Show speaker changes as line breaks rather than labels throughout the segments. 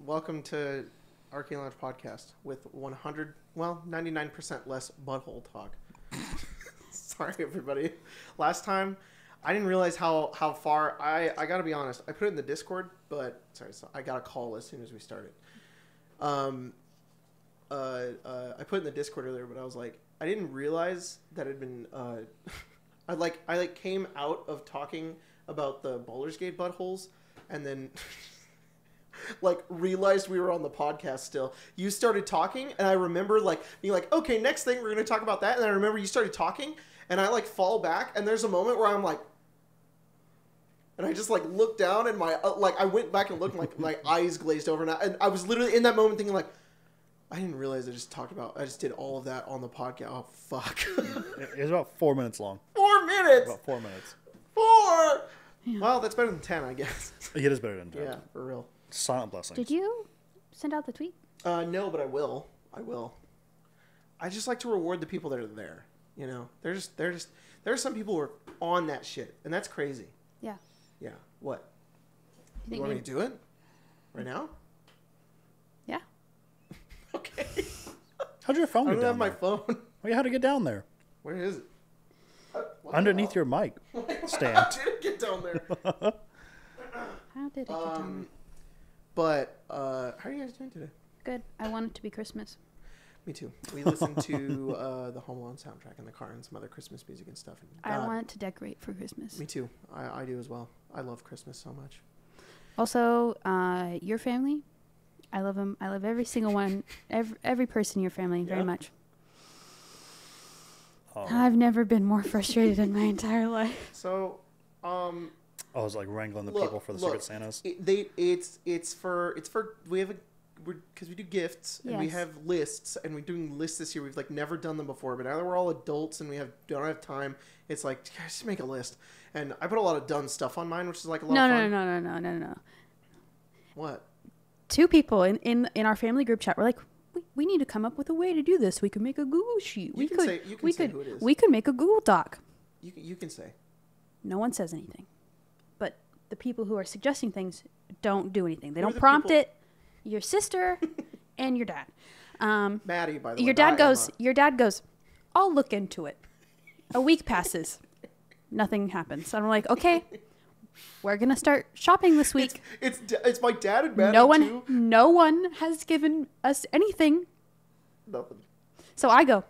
welcome to Arcane Lounge Podcast with 99% less butthole talk. Sorry, everybody. Last time, I didn't realize how far, I gotta be honest, I put it in the Discord, but, sorry, so I got a call as soon as we started. I put it in the Discord earlier, but I was like, I didn't realize that it had been, I came out of talking about the Baldur's Gate buttholes, and then... realized we were on the podcast still. You started talking, and I remember, being like, okay, next thing, we're going to talk about that. And I remember you started talking, and I, fall back, and there's a moment where I'm like... And I just, looked down, and my... I went back and looked, and, my eyes glazed over, and I was literally in that moment thinking, I didn't realize I just did all of that on the podcast. Oh, fuck.
It was about 4 minutes long.
4 minutes?
About 4 minutes.
4! Yeah. Well, that's better than 10, I guess.
It is better than 10.
Yeah, for real.
Silent blessing.
Did you send out the tweet?
No, but I will. I just like to reward the people that are there. You know, there are some people who are on that shit, and that's crazy.
Yeah.
Yeah. What? You want me to do it? Right now?
Yeah.
Okay.
How'd your phone get down there?
I don't have my phone.
Well, you had to get down there.
Where is it?
Underneath your mic stand.
How did it get down there?
How did it get down there?
But, how are you guys doing today?
Good. I want it to be Christmas.
Me too. We listened to the Home Alone soundtrack in the car and some other Christmas music and stuff. And
I want it to decorate for Christmas.
Me too. I do as well. I love Christmas so much.
Also, your family, I love them. I love every single one, every person in your family very much. Oh. I've never been more frustrated in my entire life.
So,
I was wrangling the people for the Secret Santas.
It's for because we do gifts and we have lists, and we're doing lists this year. We've never done them before, but now that we're all adults and we don't have time, it's just make a list. And I put a lot of done stuff on mine, which is a lot of fun.
No.
What?
2 people in our family group chat were like, we need to come up with a way to do this. We could make a Google sheet.
You can say who it is.
We could make a Google Doc.
You can say.
No one says anything. But the people who are suggesting things don't do anything. They don't prompt it. Your sister and your dad.
Maddie, by the way.
Your dad goes, I'll look into it. A week passes. Nothing happens. So I'm like, okay, we're going to start shopping this week.
It's my dad and Maddie too.
No one has given us anything.
Nothing.
So I go,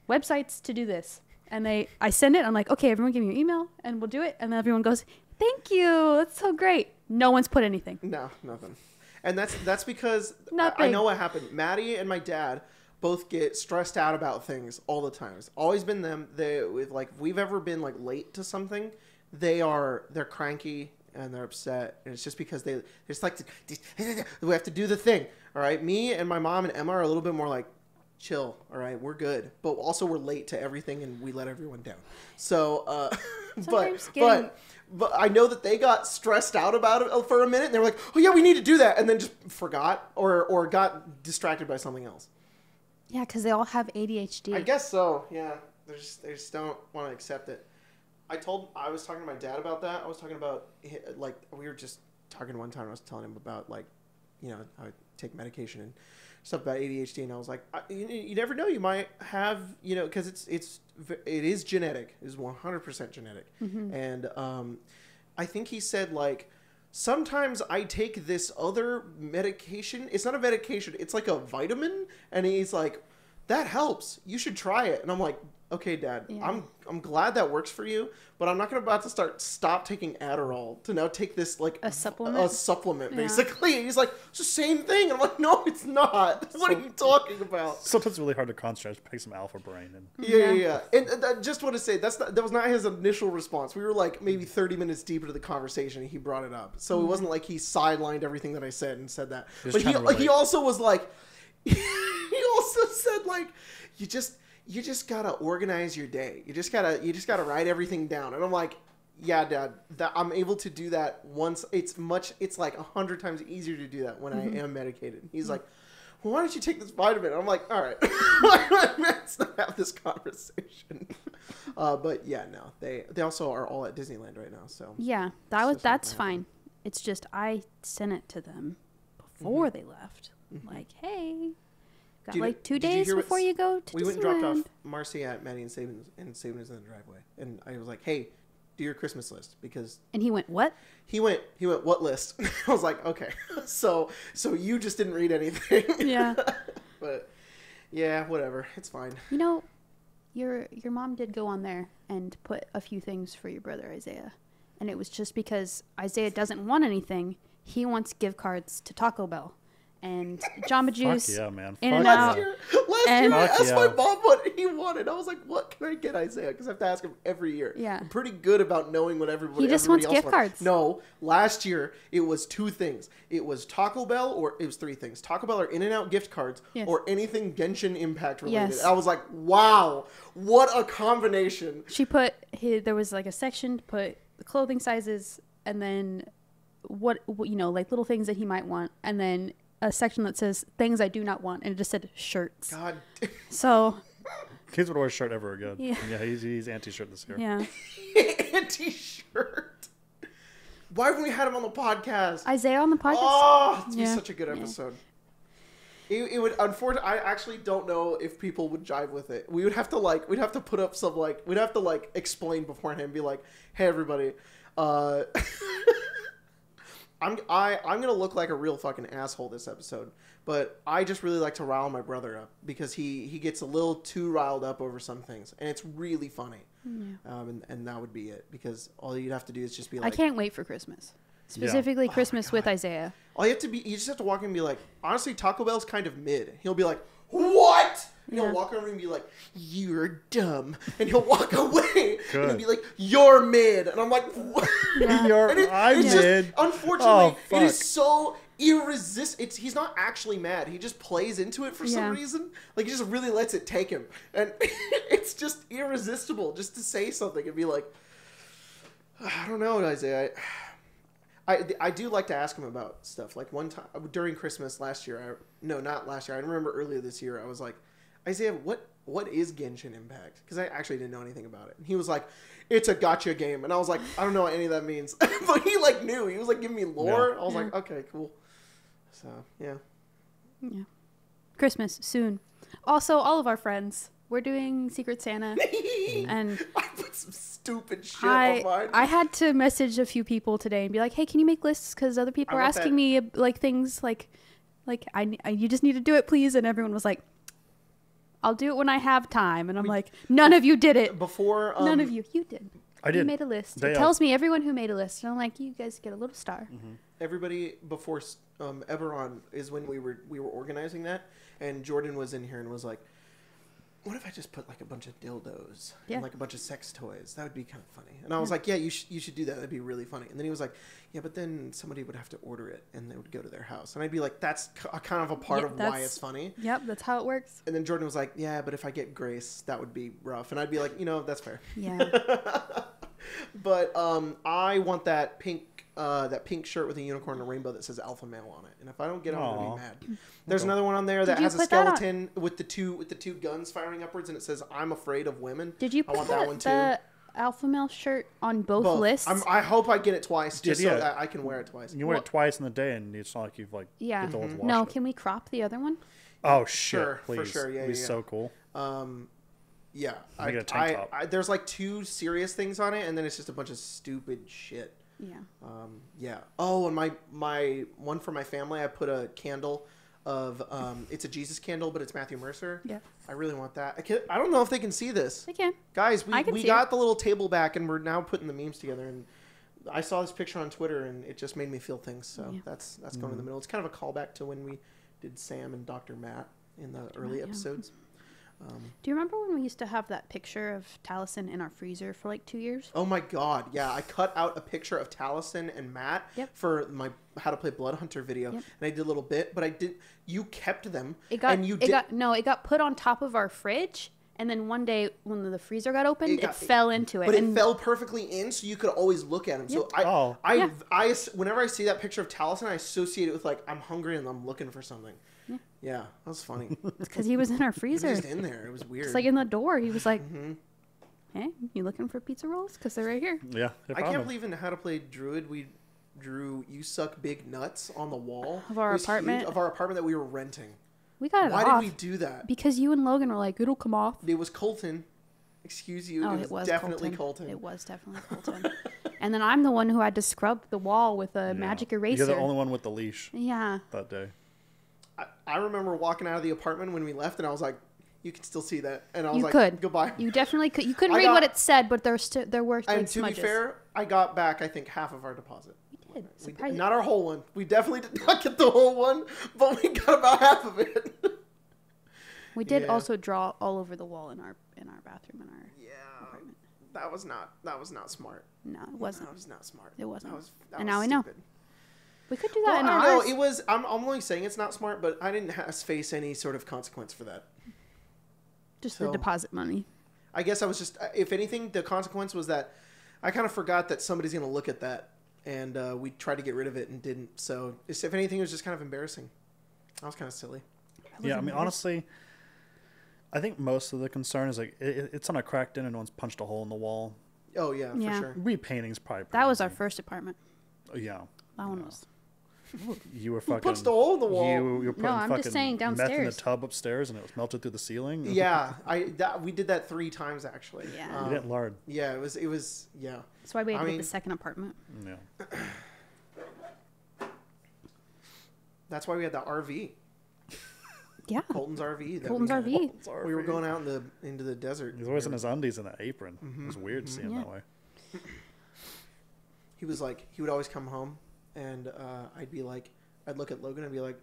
websites to do this. And I send it. I'm like, okay, everyone give me your email and we'll do it. And then everyone goes, thank you. That's so great. No one's put anything.
No, nothing. And that's because I know what happened. Maddie and my dad both get stressed out about things all the time. It's always been them. If we've ever been late to something, they're cranky and they're upset. And it's just because they just we have to do the thing. All right. Me and my mom and Emma are a little bit more chill. All right. We're good. But also we're late to everything and we let everyone down. So, but I know that they got stressed out about it for a minute. And they were like, oh, yeah, we need to do that. And then just forgot or got distracted by something else.
Yeah, because they all have ADHD.
I guess so, yeah. They just don't want to accept it. I was talking to my dad about that. I was talking about, we were just talking one time. I was telling him about, I take medication and stuff about ADHD. And I was like, you never know. You might have, because it is genetic. It is 100% genetic. Mm-hmm. And I think he said, sometimes I take this other medication. It's not a medication. It's like a vitamin. And he's like, that helps. You should try it. And I'm like, okay, Dad, yeah. I'm glad that works for you, but I'm not about to stop taking Adderall to now take this
a supplement
basically. And he's like, it's the same thing. And I'm like, no, it's not. What are you talking about?
Sometimes it's really hard to concentrate. Take some Alpha Brain.
Yeah. And I just want to say that was not his initial response. We were maybe 30 minutes deep into the conversation and he brought it up. So it wasn't like he sidelined everything that I said and said that. But he also was he also said you just gotta organize your day. You just gotta write everything down. And I'm like, yeah, Dad, that I'm able to do that once. It's 100 times easier to do that when I am medicated. He's like, well, why don't you take this vitamin? And I'm like, all right, let's not have this conversation. But yeah, no, they also are all at Disneyland right now. So
yeah, that's fine. It's just I sent it to them before they left. Like, hey, got
Dude,
like 2
did you
days
hear what
before you go to
We went and dropped
Disneyland.
off Marcy at Maddie and Saban is in the driveway. And I was like, hey, do your Christmas list. Because
And he went, what?
he went, what list? I was like, okay. So you just didn't read anything.
Yeah.
But yeah, whatever. It's fine.
You know, your mom did go on there and put a few things for your brother Isaiah. And it was just because Isaiah doesn't want anything. He wants gift cards to Taco Bell and Jamba Juice.
Fuck yeah, man.
In
Fuck
and
yeah.
out.
Last
And-
year I
Fuck
asked my
yeah.
mom what he wanted. I was like, what can I get Isaiah? Because I have to ask him every year.
Yeah.
I'm pretty good about knowing what everybody
He just
everybody
wants
else
gift cards.
No, last year it was 2 things. It was Taco Bell, or it was 3 things. Taco Bell or In-N-Out gift cards,
Yes.
or anything Genshin Impact related.
Yes.
I was like, wow, what a combination.
She put there was like a section to put the clothing sizes and then what like little things that he might want, and then a section that says things I do not want, and it just said shirts.
God.
So
Kids would wear a shirt ever again.
Yeah.
Yeah, he's anti-shirt this year.
yeah,
Anti-shirt. Why haven't we had him on the podcast?
Isaiah on the podcast.
Oh, it's be
Yeah.
such a good episode. It would, unfortunately, I actually don't know if people would jive with it. We'd have to put up some we'd have to explain beforehand and be like, hey everybody, I'm gonna look like a real fucking asshole this episode, but I just really like to rile my brother up because he gets a little too riled up over some things, and it's really funny. And that would be it, because all you'd have to do is just be like,
I can't wait for Christmas. Specifically
Oh my
Christmas with
God.
Isaiah.
all you just have to walk in and be like, honestly, Taco Bell's kind of mid. He'll be like, what? And
Yeah.
he'll walk over and be like, you're dumb. And he'll walk away. And he'll
Good.
be like, you're mid. And I'm like, what?
I'm
it's
mid.
Just, unfortunately,
Oh,
it is
fuck.
so irresistible. He's not actually mad. He just plays into it for some
Yeah. reason.
Like, he just really lets it take him. And it's just irresistible just to say something and be like, I don't know, Isaiah. I do like to ask him about stuff. Like one time during Christmas last year, not last year. I remember earlier this year, I was like, Isaiah, what is Genshin Impact? Because I actually didn't know anything about it. And he was like, it's a gacha game. And I was like, I don't know what any of that means. But he knew. He was giving me lore.
Yeah.
I was like, okay, cool. So, yeah.
Yeah. Christmas soon. Also, all of our friends, we're doing Secret Santa. And
I put some stupid shit on mine.
I had to message a few people today and be like, hey, can you make lists? Because other people
I
are
want
asking me things like you just need to do it, please. And everyone was like, I'll do it when I have time. And I'm like, none of you did it.
Before
None of you. You did.
I
You
did.
made a list.
They
It tells me everyone who made a list. And I'm like, you guys get a little star.
everybody before Eberron is when we were organizing that, and Jordan was in here and was like, what if I just put a bunch of dildos
Yeah.
and a bunch of sex toys? That would be kind of funny. And I was like, yeah, you should do that. That'd be really funny. And then he was like, yeah, but then somebody would have to order it and they would go to their house. And I'd be like, that's kind of a part
Yeah,
of why
that's-
it's funny.
Yep, that's how it works.
And then Jordan was like, yeah, but if I get Grace, that would be rough. And I'd be like, that's fair.
Yeah.
But I want that pink shirt with a unicorn and a rainbow that says alpha male on it. And if I don't get it, I'm gonna
Aw.
be mad. There's another one on there that
you
has a
put that on-
skeleton with the two guns firing upwards, and it says "I'm afraid of women."
Did you
I
put
want that one too.
the alpha male shirt on both lists?
I hope I get it twice, just
Yeah.
so that I can wear it twice.
You wear it twice in the day, and it's not like you've
Yeah.
get the ones
No,
washed.
can we crop the other one?
Oh shit!
Sure, for
Please,
sure, yeah,
it'd be
yeah.
so cool.
Yeah,
Make it a tank top.
there's 2 serious things on it, and then it's just a bunch of stupid shit.
Yeah.
Yeah. Oh, and my one for my family, I put a candle of it's a Jesus candle, but it's Matthew Mercer.
Yeah.
I really want that. I don't know if they can see this.
They can.
Guys,
I can
we
see
got
it.
the little table back, and we're now putting the memes together. And I saw this picture on Twitter, and it just made me feel things. So
Yeah.
that's going in the middle. It's kind of a callback to when we did Sam and Dr. Matt in the early
yeah.
episodes.
Do you remember when we used to have that picture of Taliesin in our freezer for 2 years?
Oh my god, yeah! I cut out a picture of Taliesin and Matt
Yep.
for my How to Play Blood Hunter video,
Yep.
and I did a little bit, but I did. You kept them,
It got
and you
it
did.
got put on top of our fridge, and then one day when the freezer got opened, it,
got-
fell into it.
But it
and
fell perfectly in, so you could always look at them. So
Yeah.
whenever I see that picture of Taliesin, I associate it with I'm hungry and I'm looking for something. Yeah, that was funny.
because he was in our
He was
freezer.
just in there. It was weird.
It's in the door. He was like,
Mm-hmm.
"Hey, you looking for pizza rolls? Because they're right here."
Yeah, they
I
found
can't
them.
believe in How to Play Druid we drew "You suck big nuts" on the wall
Of our
It was
apartment?
huge, of our apartment that we were renting.
We got it
Why
off.
did we do that?
Because you and Logan were like, it'll come off.
It was Colton. Excuse you.
Oh,
it was definitely Colton.
It was definitely Colton. And then I'm the one who had to scrub the wall with a magic eraser.
You're the only one with the leash.
Yeah.
That day.
I remember walking out of the apartment when we left, and I was like, "You can still see that," and I was
You
like,
could.
"Goodbye."
You definitely could. You couldn't read what it said, but there were like,
And to
smudges.
be fair, I got back I think half of our deposit.
We did.
Not our whole one. We definitely did not get the whole one, but we got about half of it.
We did
Yeah.
also draw all over the wall in our bathroom in our apartment.
That was not smart.
No, it wasn't.
That was not smart.
It wasn't.
That
And
was
now I know.
stupid.
We could do that in
I don't
ours.
know. It was. I'm only saying it's not smart, but I didn't face any sort of consequence for that.
Just the deposit money.
I guess I was just. If anything, the consequence was that I kind of forgot that somebody's going to look at that, and we tried to get rid of it and didn't. So, if anything, it was just kind of embarrassing. That was kind of silly.
Yeah, I mean, honestly, I think most of the concern is like it's on a cracked in and no one's punched a hole in the wall.
Oh yeah,
Yeah.
for sure.
Repainting's probably
That was our
easy.
first apartment.
Yeah.
That one was.
You were
Who
fucking.
punched a hole in the wall?
You were putting
I'm just
fucking
saying
meth in the
downstairs.
tub upstairs and it was melted through the ceiling.
Yeah, we did that 3 times actually.
Yeah.
You didn't lard.
Yeah, it was yeah.
That's why we had
I
to
mean-
get the second apartment.
Yeah.
That's why we had the RV,
Yeah.
Colton's RV. that
Colton's
we had.
RV.
We were going out into the desert.
He was always in his undies and that apron. It was weird seeing him
Yeah.
that way.
He was like, he would always come home, and I'd look at Logan and be like,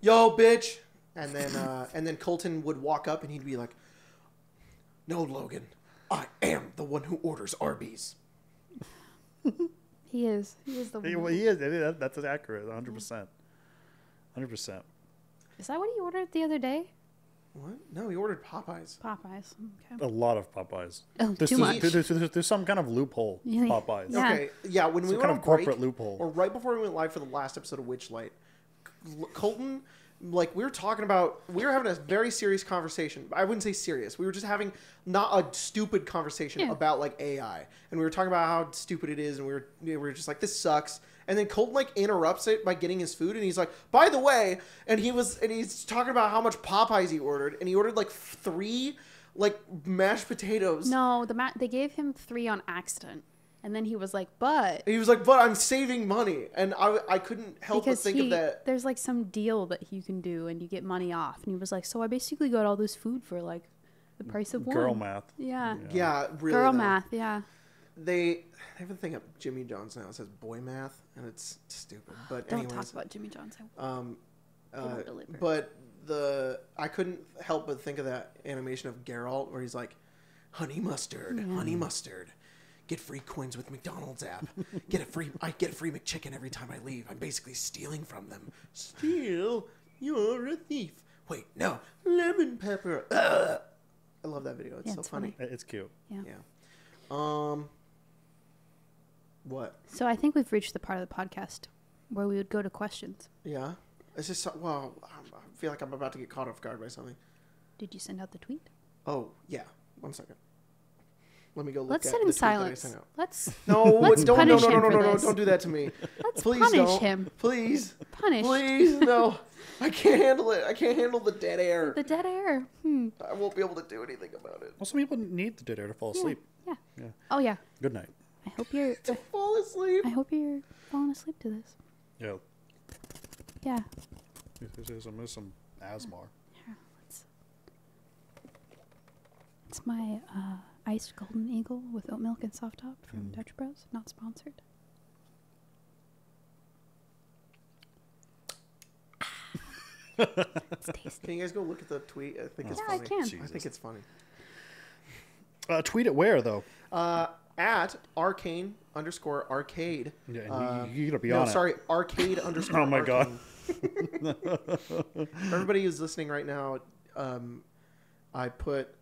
"Yo, bitch," and then Colton would walk up and he'd be like, "No, Logan, I am the one who orders Arby's."
He is. He is the
He,
one.
he is. That's accurate. 100%. 100%.
Is that what he ordered the other day?
What? No, he ordered Popeyes.
Popeyes. Okay.
A lot of Popeyes.
Oh,
There's
too much.
There's some kind of loophole.
Yeah.
Popeyes.
Yeah.
Okay, yeah. When we
Some
went
kind
on
of corporate
break,
loophole.
or right before we went live for the last episode of Witchlight, Colton, like we were having a very serious conversation. I wouldn't say serious. We were just having not a stupid conversation
Yeah.
about like AI, and we were talking about how stupid it is, and we were just like, this sucks. And then Colton like interrupts it by getting his food, and he's like, "By the way," and he's talking about how much Popeyes he ordered, and he ordered like 3 like mashed potatoes.
No, they gave him 3 on accident, and then he was like, "But."
And he was like, "But I'm saving money," and I couldn't help but think of that.
There's like some deal that you can do, and you get money off. And he was like, "So I basically got all this food for like the price of one."
Girl math.
Yeah.
Yeah, really.
Girl
though.
math. Yeah.
They have a thing at Jimmy John's now. It says boy math, and it's stupid. But
Don't
anyways,
talk about Jimmy John's.
um,
won't deliver.
but I couldn't help but think of that animation of Geralt where he's like, "Honey mustard, honey mustard, get free coins with McDonald's app. I get a free McChicken every time I leave. I'm basically stealing from them. Steal? You're a thief. Wait, no, lemon pepper. Ugh." I love that video. It's
Yeah,
so
it's
It's
funny.
cute.
Yeah.
Yeah. What?
So I think we've reached the part of the podcast where we would go to questions.
Yeah. It's just well, I feel like I'm about to get caught off guard by something.
Did you send out the tweet?
Oh yeah. 1 second. Let me go look
Let's
at
sit
the
in
tweet that I
silence.
sent out.
Let's
No,
Let's
don't,
punish
no,
him
no,
for
no, no,
this.
don't do that to me.
let's
Please
punish
don't.
him.
Please.
Punish
Please, no. I can't handle it. I can't handle the dead air.
the dead air.
I won't be able to do anything about it.
Well, some people need the dead air to fall asleep.
Yeah.
Yeah.
Oh yeah.
Good night.
I hope you're.
To fall asleep.
I hope you're falling asleep to this.
Yeah.
Yeah.
There's some asthma.
Here, it's my iced golden eagle with oat milk and soft top from Dutch Bros. Not sponsored. It's tasty.
Can you guys go look at the tweet? I think it's
Yeah, I
funny.
can.
I
Jesus.
think it's funny.
Tweet it where though?
At Arcane _arcade.
Yeah, and you gotta be
No,
on it.
sorry, Arcade _
Oh my God.
For everybody who's listening right now, I put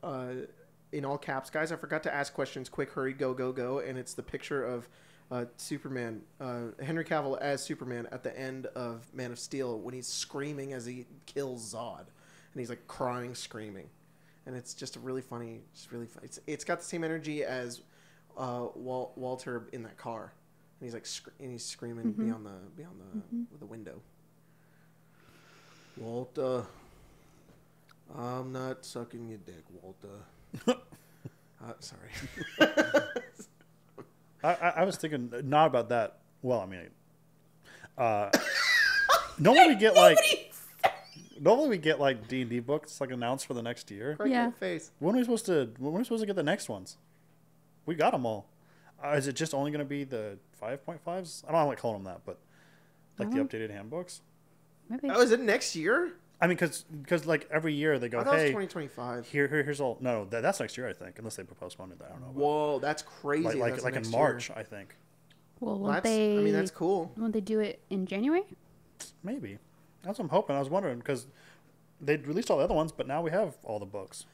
in all caps, guys, I forgot to ask questions. Quick, hurry, go, go, go. And it's the picture of Superman, Henry Cavill as Superman at the end of Man of Steel when he's screaming as he kills Zod. And he's like crying, screaming. And it's just a really funny, it's got the same energy as Walter in that car. he's like and he's screaming beyond the window. Walter, I'm not sucking your dick, Walter. Sorry.
I was thinking not about that. Well, I mean, normally we get like D&D books like announced for the next year.
Right
Yeah.
in the face.
When are we supposed to get the next ones? We got them all. Is it just only going to be the 5.5s? I don't like calling them that, but like the updated handbooks.
Maybe.
Oh, is it next year?
I mean, because like every year they go,
I thought
hey,
it was 2025.
here's all. No, that's next year, I think, unless they postponed it. I don't know.
Whoa, that's crazy.
Like
That's
in
next
March,
year.
I think.
Well,
Well,
won't
that's,
they?
I mean, that's cool.
Won't they do it in January?
Maybe. That's what I'm hoping. I was wondering because they released all the other ones, but now we have all the books.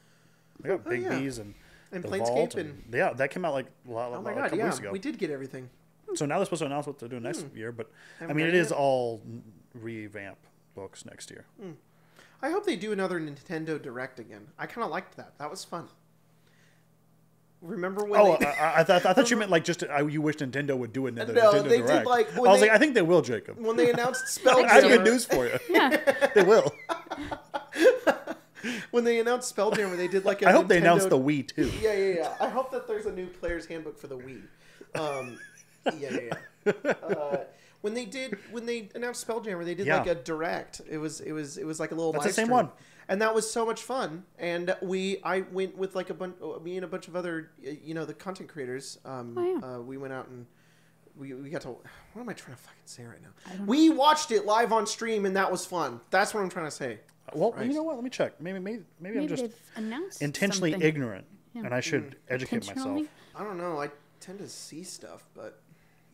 We got Big
yeah.
Bees and
And
the
Planescape
Vault,
and
yeah, that came out like a
oh my
couple
god, yeah,
weeks ago.
we did get everything.
So now they're supposed to announce what they're doing next year, but I
Haven't
mean,
read
it
it
is
yet?
all revamp books next year.
I hope they do another Nintendo Direct again. I kind of liked that. That was fun. Remember when?
Oh,
they,
I thought you meant like just you wish Nintendo would do it.
No,
Nintendo
they did,
Direct.
like,
I
when
was
they-
like, I think they will, Jacob.
when they announced
I have good
Spelljammer.
news for you.
Yeah.
They will.
When they announced Spelljammer, they did like a
I hope they
Nintendo-
announced the Wii too.
Yeah. I hope that there's a new player's handbook for the Wii. Yeah. When they announced Spelljammer, they did
Yeah.
like a direct. It was like a little.
That's
live
the same
stream.
one.
And that was so much fun. And I went with like me and a bunch of other, the content creators. We went out and we got to. What am I trying to fucking say right now? We watched it live on stream, and that was fun. That's what I'm trying to say.
Well,
Christ.
you know what? Let me check. Maybe I'm just
they've announced
intentionally
something.
ignorant, and I should educate myself.
Intentionally?
I don't know. I tend to see stuff, but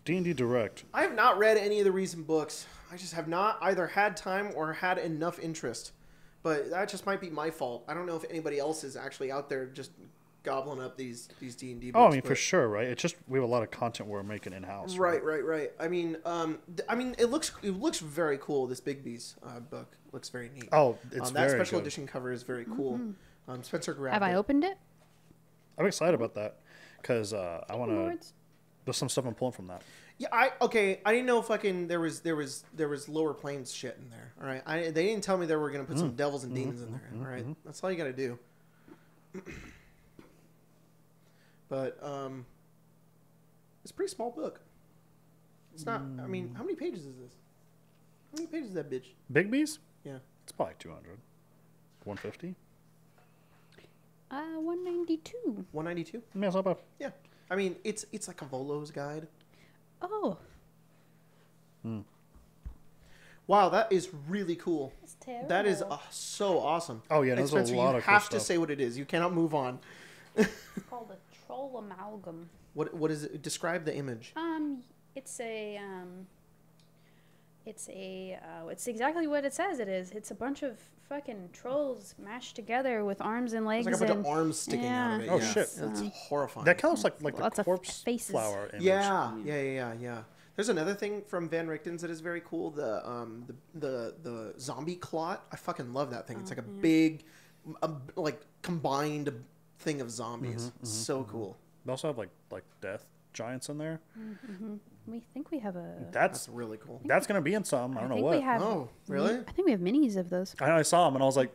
D&D Direct.
I have not read any of the recent books. I just have not either had time or had enough interest. But that just might be my fault. I don't know if anybody else is actually out there just gobbling up these D&D books.
Oh, I mean,
but-
for sure, right? It's just we have a lot of content we're making in house.
Right. I mean, it looks very cool. This Big Bees book looks very neat.
Oh, it's
that
very
special
good.
edition cover is very cool. Spencer grabbed
Have I
it.
opened it?
I'm excited about that because I want to.
Awards?
There's some stuff I'm pulling from that.
Yeah, I didn't know fucking there was lower planes shit in there. All right, they didn't tell me they were gonna put some devils and demons in there. All right, that's all you gotta do. But it's a pretty small book. It's not. I mean, how many pages is this? How many pages is that bitch?
Big Bees?
Yeah.
It's probably 200. 150?
192.
192.
I mean, it's not bad.
Yeah. I mean, it's like a Volo's guide.
Oh,
Wow, that is really cool.
that's terrible.
That is so awesome.
Oh, yeah,
And
there's a
Spencer,
lot
you
of cool
have to
stuff.
say what it is. You cannot move on.
It's called a troll amalgam.
What is it? Describe the image.
It's exactly what it says it is. It's a bunch of fucking trolls mashed together with arms and legs.
There's like a bunch
and
of arms sticking out of it.
Oh,
yeah.
shit.
That's horrifying.
That kind of looks like
Lots
the
of
corpse
faces.
flower image.
Yeah. There's another thing from Van Richten's that is very cool. The zombie clot. I fucking love that thing. It's like a big, like combined thing of zombies. So cool.
They also have like death giants in there.
We think we have a.
That's really cool.
That's gonna be in some. I don't know
think
what.
we have.
Oh, really?
I think we have minis of those.
I saw them and I was like,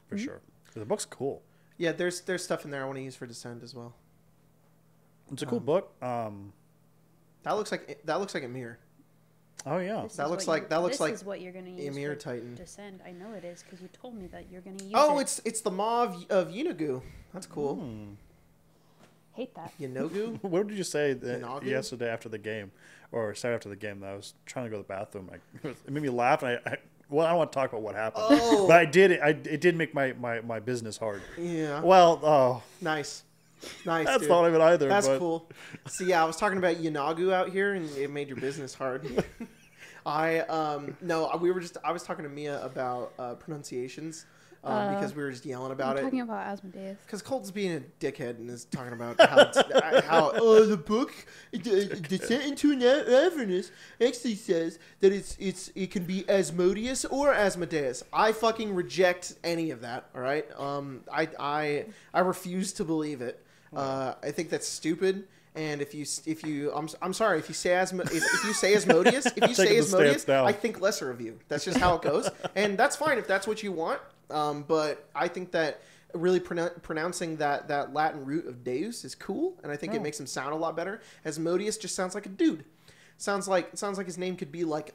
for sure. The book's cool.
Yeah, there's stuff in there I want to use for Descent as well.
It's a cool book.
That looks like a mirror.
Oh yeah.
This
That
is
looks
what
like- that looks like
This is what you're gonna use
Emir
for
Titan.
Descend. I know it is because you told me that you're gonna use it.
Oh, it's the Maw of Yunagu. That's cool.
Hate that.
Yunogu?
What did you say
Inagu?
yesterday after the game, or Saturday after the game? That I was trying to go to the bathroom. It made me laugh. And I don't want to talk about what happened,
Oh.
but I did. It did make my business hard.
Yeah.
Well, oh,
Nice,
that's
dude.
not even either.
That's
but
cool. So yeah, I was talking about Yunagu out here, and it made your business hard. I was talking to Mia about pronunciations because we were just yelling about
I'm
it.
talking about Asmodeus.
Because Colton's being a dickhead and is talking about how the book Descent into Avernus actually says that it can be Asmodeus or Asmodeus. I fucking reject any of that. All right, I refuse to believe it. I think that's stupid, And if you I'm sorry if you say if you say Asmodeus, I think lesser of you. That's just how it goes, and that's fine if that's what you want. But I think that really pronouncing that Latin root of Deus is cool, and I think it makes him sound a lot better. Asmodeus just sounds like a dude. Sounds like his name could be like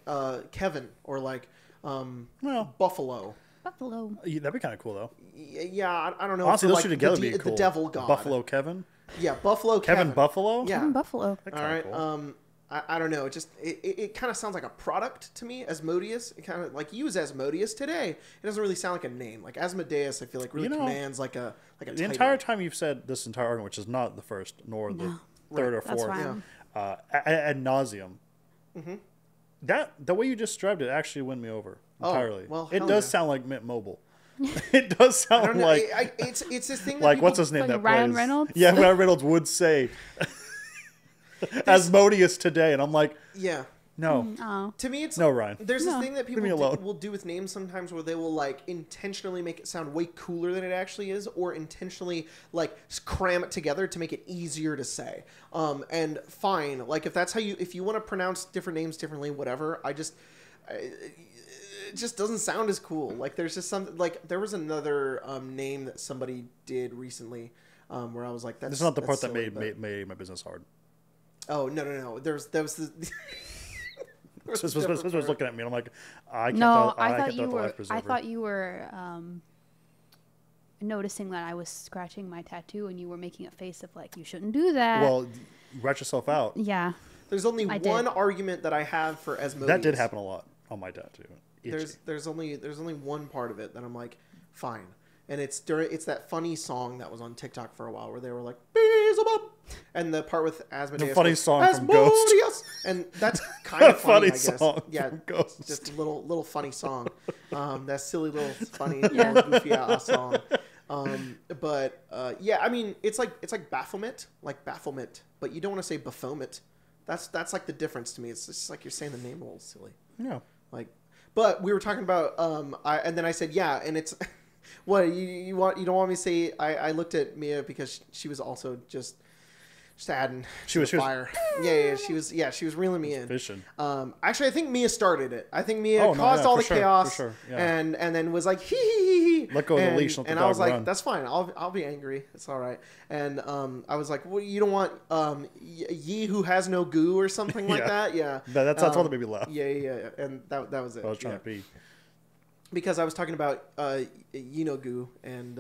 Kevin or like Buffalo.
Buffalo.
Yeah, that'd be kind of cool though.
Yeah, I don't know.
Honestly, those two together would be cool.
The devil god.
Buffalo Kevin.
Yeah, Buffalo
Kevin Buffalo.
Yeah,
Kevin Buffalo.
All right. Cool. I don't know. It kind of sounds like a product to me. Asmodeus. It kind of like use Asmodeus today. It doesn't really sound like a name. Like Asmodeus, I feel like really commands like a
the entire time you've said this entire argument, which is not the first nor the third or fourth, ad nauseum. Mm-hmm. That the way you just described it actually won me over entirely.
Well,
it does sound like Mint Mobile. It does sound like
it's this thing. That
like
people,
what's his name?
like
that
Ryan
plays?
Reynolds.
Yeah, Ryan Reynolds would say Asmodeus today, and I'm like,
yeah.
No.
Oh.
To me, it's
no, Ryan.
There's this thing that people will do with names sometimes, where they will like intentionally make it sound way cooler than it actually is, or intentionally like cram it together to make it easier to say. And fine, like if that's how if you want to pronounce different names differently, whatever. It just doesn't sound as cool. Like there's just something like there was another name that somebody did recently, where I was like, "That's." This is not the part that
made my business hard.
Oh no! There was the.
This was looking at me, and I'm like, I
thought you were noticing that I was scratching my tattoo, and you were making a face of like, you shouldn't do that.
Well, rat yourself out.
Yeah.
There's only one argument that I have for Asmodeus.
That did happen a lot on my tattoo.
There's only one part of it that I'm like, fine. And it's that funny song that was on TikTok for a while where they were like, Beelzebub, and the part with Asmodeus.
The funny song from Ghost.
And that's kind of funny, I guess.
Song
yeah,
from Ghost.
Just a little funny song. That silly little funny little goofy ass song. But yeah, I mean, it's like Baphomet, but you don't want to say Baphomet. That's like the difference to me. It's just like you're saying the name a little silly.
Yeah.
Like, but we were talking about and then I said yeah, and it's. What you don't want me to say? I looked at Mia because she was also just adding fire. She was reeling me in.
Fishing.
Actually, I think Mia started it. I think Mia caused all the chaos, for sure. And then was like hee.
Let go of the leash. Let the
and
dog
I was like,
run.
that's fine. I'll be angry. It's all right. And I was like, well, you don't want ye who has no goo or something like that. Yeah.
That's all that made me laugh.
Yeah. And that was it.
I was trying to be.
Because I was talking about goo and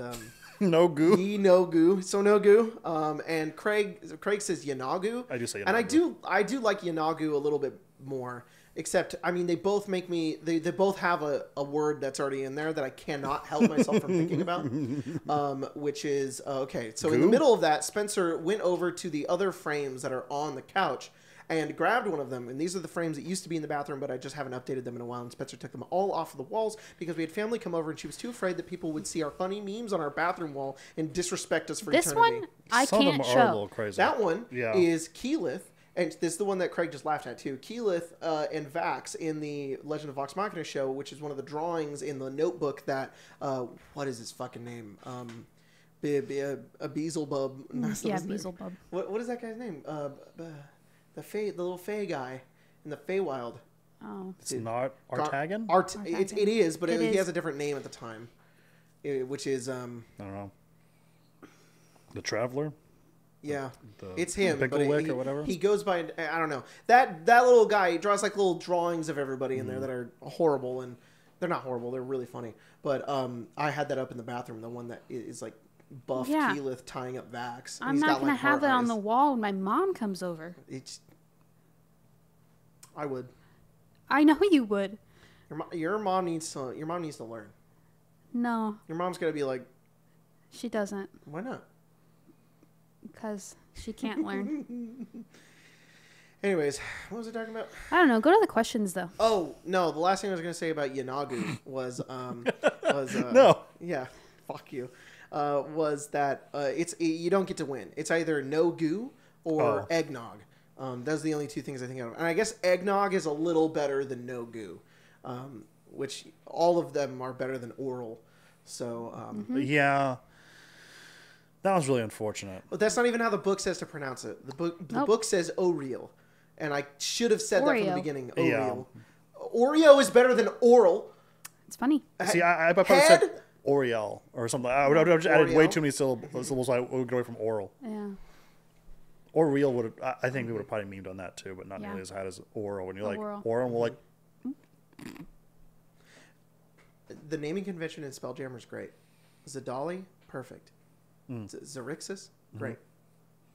no goo.
No goo. So no goo. And Craig says Yanagu.
I do say Yanagu.
And I do like Yanagu a little bit more. Except I mean they both make me they both have a word that's already in there that I cannot help myself from thinking about. Which is okay. So in the middle of that, Spencer went over to the other frames that are on the couch and grabbed one of them. And these are the frames that used to be in the bathroom, but I just haven't updated them in a while. And Spencer took them all off of the walls because we had family come over, and she was too afraid that people would see our funny memes on our bathroom wall and disrespect us for eternity.
This one, I can't show.
Are a little crazy.
That one is Keyleth, and this is the one that Craig just laughed at too. Keyleth and Vax in the Legend of Vox Machina show, which is one of the drawings in the notebook that, what is his fucking name? Beelzebub.
Yeah, Beelzebub.
What is that guy's name? The little Fey guy in the Feywild.
Oh,
it's not Arcane.
It is, but he has a different name at the time, which is I don't
know. The Traveler.
Yeah, it's him.
Picklewick or whatever.
He goes by I don't know that little guy. He draws like little drawings of everybody in there that are horrible, and they're not horrible. They're really funny. But I had that up in the bathroom. The one that is like buff Keyleth tying up Vax.
I'm not gonna have that on the wall when my mom comes over.
I would.
I know you would.
Your mom needs to learn.
No.
Your mom's gonna be like.
She doesn't.
Why not?
Because she can't learn.
Anyways, what was I talking about?
I don't know. Go to the questions though.
Oh no, the last thing I was gonna say about Yanagu was
no.
Yeah, fuck you. Was that you don't get to win. It's either no goo or eggnog. Those are the only two things I think of. And I guess eggnog is a little better than no goo, which all of them are better than oral. So
yeah, That was really unfortunate.
But that's not even how the book says to pronounce it. The book says Oriel. And I should have said that from the beginning. Oriel. Yeah. Oreo is better than oral.
It's funny.
See, I probably said Oriel or something. I would have just added way too many syllables, so I would go away from oral.
Yeah.
Oriel would have, I think we would have probably memed on that too, but not nearly as high as oral. When you're like, oral, we're like...
The naming convention in Spelljammer is great. Zadali, perfect. Xerixis, great.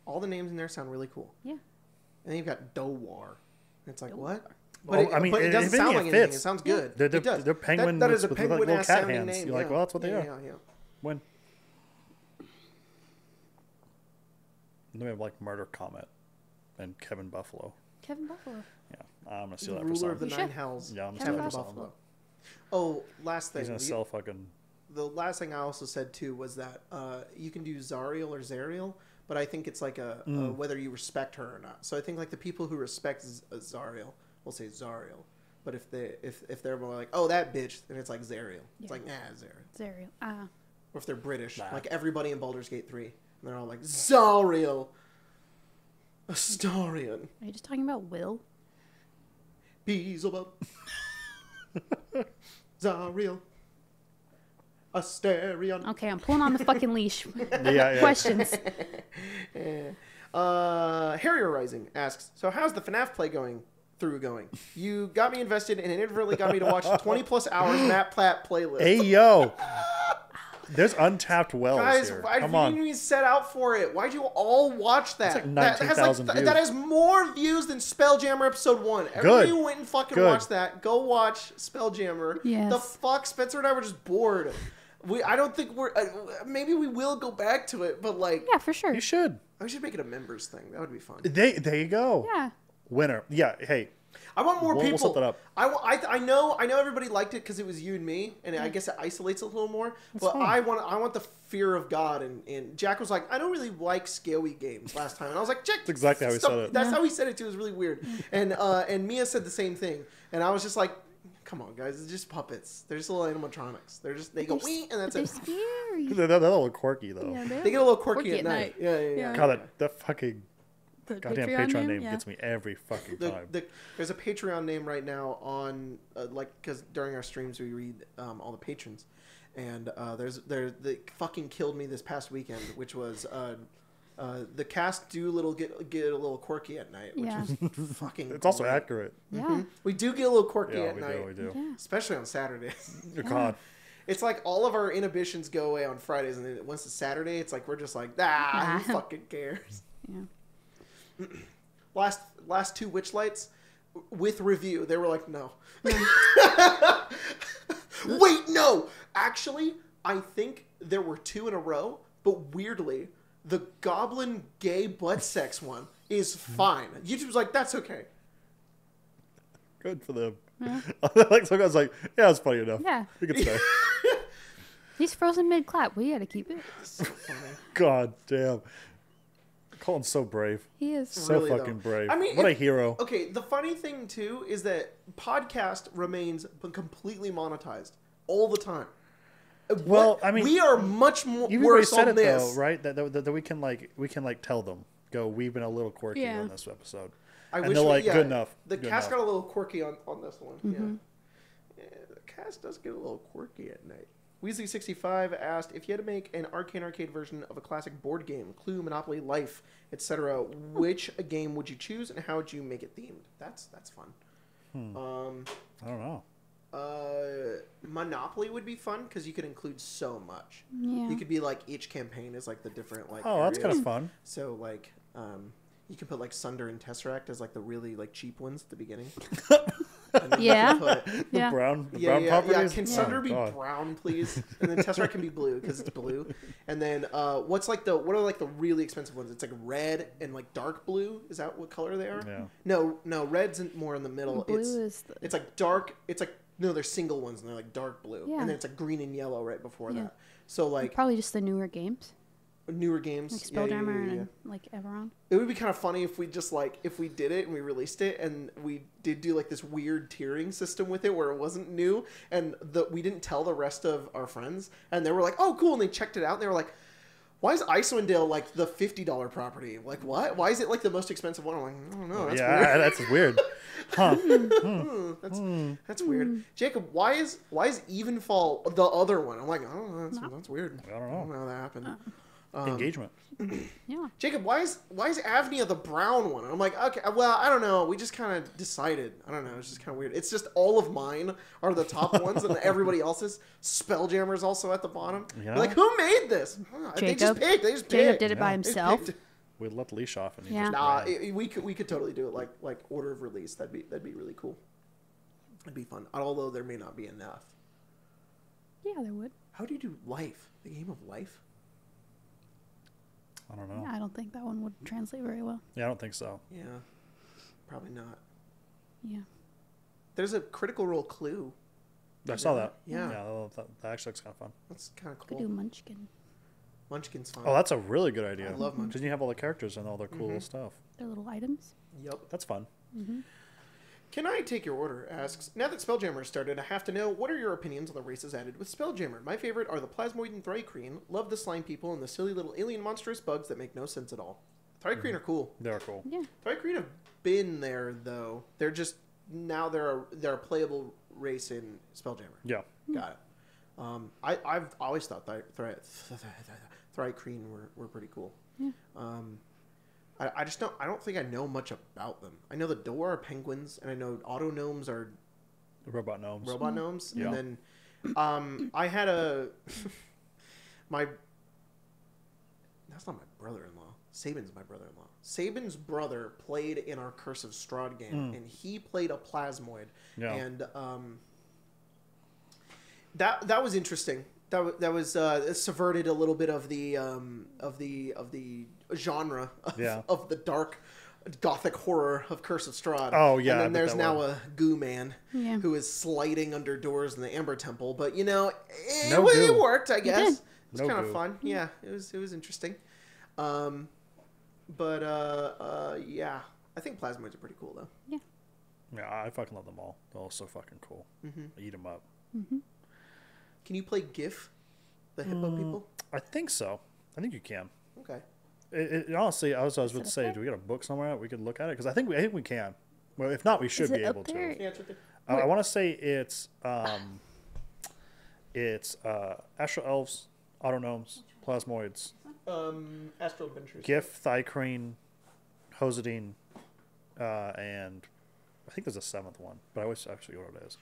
All the names in there sound really cool.
Yeah.
And then you've got Dowar. It's like, what?
But
But it doesn't sound like anything. It sounds good.
They're
it does.
They're penguin
that is a
with
penguin
little
ass
cat
sounding
hands.
name.
You're like, well, that's what they are.
Yeah.
When? Then we have like Murder Comet and Kevin Buffalo.
Kevin Buffalo.
Yeah, I'm gonna steal that for
Ruler
something.
of the Nine Hells.
Yeah, I'm
Kevin
stealing
Buffalo. Oh, last thing.
He's gonna sell fucking.
The last thing I also said too was that you can do Zariel or Zariel, but I think it's like a whether you respect her or not. So I think like the people who respect Zariel will say Zariel, but if they're more like, oh, that bitch, then it's like Zariel. It's like, nah, Zariel.
Zariel.
Or if they're British, like everybody in Baldur's Gate 3, and they're all like Zariel, Astarion.
Are you just talking about Will?
Beelzebub, Zariel. Asterion.
Okay, I'm pulling on the fucking leash.
Yeah.
Questions.
Harrier Rising asks, so how's the FNAF play going? You got me invested and inadvertently got me to watch 20 plus hours Matt Platt playlist.
Hey, yo. There's untapped wells
Guys,
here.
why
Come on.
didn't you set out for it? Why'd you all watch that?
It's like 19,000 views.
That has more views than Spelljammer episode 1. Everybody who went and fucking watched that, go watch Spelljammer.
Yes.
The fuck? Spencer and I were just bored. I don't think we're... maybe we will go back to it, but like...
Yeah, for sure.
You should.
I should make it a members thing. That would be fun.
There you go.
Yeah.
Winner. Yeah, hey.
I want more people.
We'll set that up.
I know everybody liked it because it was you and me, and I guess it isolates a little more. But fine. I want the fear of God, and Jack was like, I don't really like scaly games last time, and I was like, Jack,
that's exactly how he said it.
That's how he said it too. It was really weird, and Mia said the same thing, and I was just like, come on, guys, it's just puppets. They're just little animatronics. They go wee, and that's
they're
it.
Scary.
They're a little quirky though.
Yeah,
they get a little quirky at night. Yeah.
God, that fucking.
The
goddamn Patreon name gets me every fucking time.
There's a Patreon name right now on because during our streams we read all the patrons, and they fucking killed me this past weekend, which was the cast do get a little quirky at night, which is fucking.
It's also accurate.
Yeah,
we do get a little quirky at night.
We do.
Yeah.
Especially on Saturdays.
God.
It's like all of our inhibitions go away on Fridays, and then once it's Saturday, it's like we're just like, who fucking cares?
Yeah.
Last two Witchlights with review, they were like, no. Wait, no. Actually, I think there were two in a row, but weirdly, the goblin gay butt sex one is fine. YouTube's like, that's okay.
Good for them. Yeah. Like some guy's like, yeah, it's funny enough.
Yeah.
We can stay.
He's frozen mid clap. We gotta keep it.
So funny.
God damn. Colin's so brave.
He is.
So
really,
fucking brave.
I mean,
what a hero.
Okay, the funny thing, too, is that podcast remains completely monetized all the time.
Well, I mean...
We are much more
you've
worse
said
on
it,
this.
though, right? That we can tell them, go, we've been a little quirky on this episode. And they're like, good enough.
The cast got a little quirky on this one. Mm-hmm. Yeah, the cast does get a little quirky at night. Weasley65 asked, if you had to make an Arcane Arcade version of a classic board game, Clue, Monopoly, Life, etc., which game would you choose and how would you make it themed? That's fun.
I don't know.
Monopoly would be fun because you could include so much.
Yeah.
You could be like, each campaign is like the different like
Oh, that's
areas.
kind of fun.
So like you can put like Sunder and Tesseract as like the really like cheap ones at the beginning.
Yeah.
The brown properties?
Yeah. Can Sunder be
God.
brown, please? And then Tesseract can be blue because it's blue. And then what are like the really expensive ones? It's like red and like dark blue. Is that what color they are?
Yeah.
No, red's more in the middle.
Blue
it's like dark. It's like no, they're single ones and they're like dark blue.
Yeah.
And then it's like green and yellow right before that. So like
probably just the newer games.
Newer games,
like Spelljammer and like Everon.
It would be kind of funny if we just like if we did it and we released it and we did do like this weird tiering system with it where it wasn't new and we didn't tell the rest of our friends and they were like, oh cool, and they checked it out and they were like, Why is Icewind Dale like the $50 property? Like what? Why is it like the most expensive one? I'm like, I don't know. That's weird.
That's weird. Huh.
That's weird. Jacob, why is Evenfall the other one? I'm like, I don't know. That's weird.
I don't know
how that happened.
Engagement.
Yeah.
Jacob, why is Avnia the brown one? I'm like, okay, well, I don't know. We just kind of decided. I don't know. It's just kind of weird. It's just all of mine are the top ones, and everybody else's. Spelljammer's also at the bottom.
Yeah.
Like, who made this? They just picked.
Jacob did it by himself.
We'd let the leash off, and
we could totally do it like order of release. That'd be really cool. It'd be fun. Although there may not be enough.
Yeah, there would.
How do you do life? The game of life?
I don't know.
Yeah, I don't think that one would translate very well.
Yeah, I don't think so.
Yeah, probably not.
Yeah.
There's a Critical Role Clue.
I saw that.
Yeah.
That actually looks kind of fun.
That's kind of
Could
cool.
do Munchkin.
Munchkin's fun.
Oh, that's a really good idea.
I love Munchkin.
Because you have all the characters and all their cool stuff.
Their little items.
Yep.
That's fun.
Mm-hmm.
Can I take your order? Asks, now that Spelljammer started, I have to know, what are your opinions on the races added with Spelljammer? My favorite are the Plasmoid and Thri-Kreen. Love the slime people and the silly little alien monstrous bugs that make no sense at all. Thri-Kreen are cool.
They're cool.
Yeah.
Thri-Kreen have been there, though. They're just, now they're a playable race in Spelljammer.
Yeah.
Got it. I've always thought Thri-Kreen were pretty cool.
Yeah.
I just I don't think I know much about them. I know the Door are penguins, and I know auto gnomes are
The robot gnomes.
gnomes.
Yeah.
And then I had that's not my brother-in-law. Sabin's my brother-in-law. Sabin's brother played in our Curse of Strahd game, and he played a plasmoid.
Yeah.
And that was interesting. That was subverted a little bit of the genre of the dark gothic horror of Curse of Strahd.
Oh yeah.
And then there's now a goo man who is sliding under doors in the Amber Temple. But it worked, I guess. It's kind of fun. Yeah, it was interesting. Yeah, I think plasmoids are pretty cool though.
Yeah.
Yeah, I fucking love them all. They're all so fucking cool.
Mm-hmm.
I eat them up.
Mm-hmm.
Can you play GIF, the hippo people?
I think so. I think you can.
Okay.
Honestly, I was about to say, do we got a book somewhere we could look at it? Because I think we can. Well, if not, we should be able to.
Yeah, it's right there.
I want to say it's Astral Elves, Autognomes, Plasmoids,
Astral Adventures.
GIF, Thri-Kreen, Hosadine, and I think there's a seventh one, but I always actually what it is.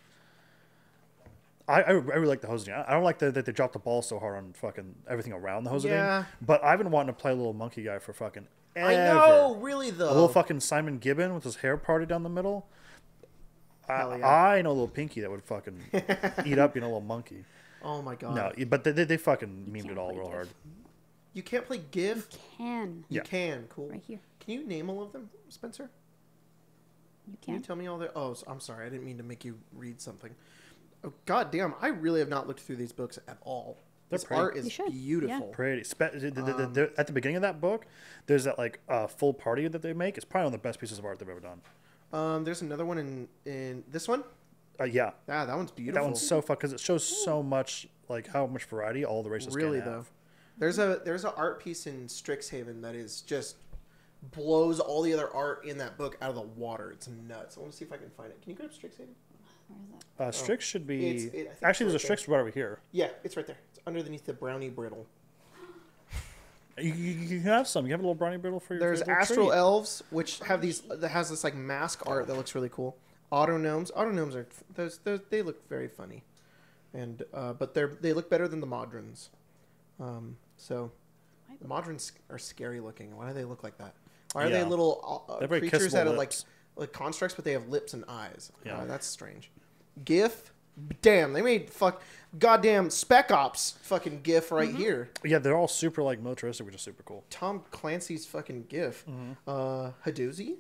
I really like the Hosadine. I don't like that they dropped the ball so hard on fucking everything around the Hosadine.
Yeah.
But I've been wanting to play a little monkey guy for fucking ever.
I know, really though.
A little fucking Simon Gibbon with his hair parted down the middle. I know a little Pinky that would fucking eat up being a little monkey.
Oh my god.
No, but they fucking memed it all real hard.
You can't play GIF?
Can.
You can. Cool.
Right here.
Can you name all of them, Spencer?
You
Can you
can.
tell me all their... Oh, I'm sorry. I didn't mean to make you read something. Oh, god damn. I really have not looked through these books at all. This
pretty.
art is
You should.
beautiful.
Yeah.
Pretty. At the beginning of that book, there's that like full party that they make. It's probably one of the best pieces of art they've ever done.
There's another one in this one.
Yeah.
Ah, that one's beautiful.
That one's so fun because it shows so much like how much variety all the races
really
can
though.
have.
There's an art piece in Strixhaven that is just blows all the other art in that book out of the water. It's nuts. I want to see if I can find it. Can you go to Strixhaven?
Where is that?
Strix should be
I think it's
actually there's a
right
Strix right over here.
Yeah, it's right there. It's underneath the brownie brittle.
You have some. You have a little brownie brittle for your.
There's
for your
Astral
treat.
Elves, which have that has this like mask art that looks really cool. Auto gnomes are those they look very funny, and but they look better than the Modrons. So the Modrons are scary looking. Why do they look like that? Why are they little creatures that are like constructs, but they have lips and eyes?
Yeah.
That's strange. GIF, damn, they made goddamn Spec Ops fucking GIF right here.
Yeah, they're all super like militaristic, which is super cool.
Tom Clancy's fucking GIF. Hadoozy.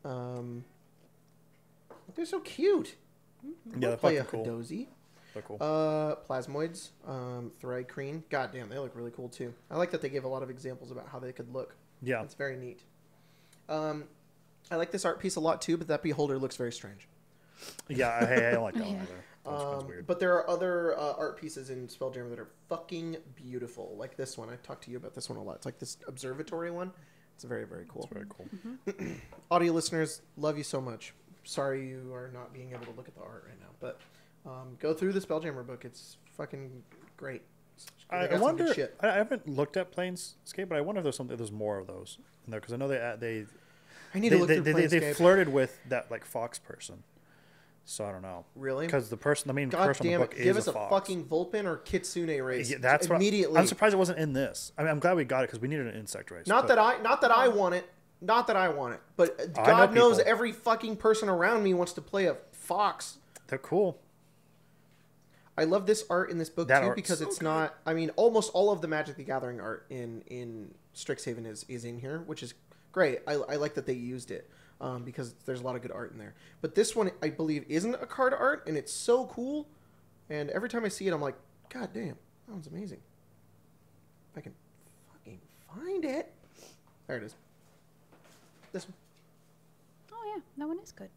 They're so cute.
Yeah, they're
Play a
fucking cool.
Hadoozy.
They're cool.
Plasmoids. Thri-Kreen. God damn, they look really cool too. I like that they gave a lot of examples about how they could look.
Yeah.
That's very neat. I like this art piece a lot too, but that beholder looks very strange.
Yeah, I don't like that one either. Sounds weird.
But there are other art pieces in Spelljammer that are fucking beautiful. Like this one. I talked to you about this one a lot. It's like this observatory one. It's very, very cool.
It's very cool.
Mm-hmm.
Audio listeners, love you so much. Sorry you are not being able to look at the art right now. But go through the Spelljammer book. It's fucking great. They got
I
some
wonder.
good shit.
I haven't looked at Planescape, but I wonder if there's more of those in there because I know they
I need to look through
they
Planescape.
flirted with that like fox person. So I don't know.
Really?
Because the main
God
person on
damn
the
it!
book
Give
is
us a
fox.
fucking Vulpin or Kitsune race.
Yeah, that's
immediately.
What, I'm surprised it wasn't in this. I mean, I'm glad we got it because we needed an insect race.
Not that I want it. Not that I want it. But
I know
God knows
people.
every fucking person around me wants to play a fox.
They're cool.
I love this art in this book
That
too
art's
because
so
it's
good.
not. I mean, almost all of the Magic the Gathering art in Strixhaven is in here, which is great. I like that they used it because there's a lot of good art in there. But this one, I believe, isn't a card art, and it's so cool. And every time I see it, I'm like, God damn, that one's amazing. If I can fucking find it. There it is. This one.
Oh yeah, that one is good.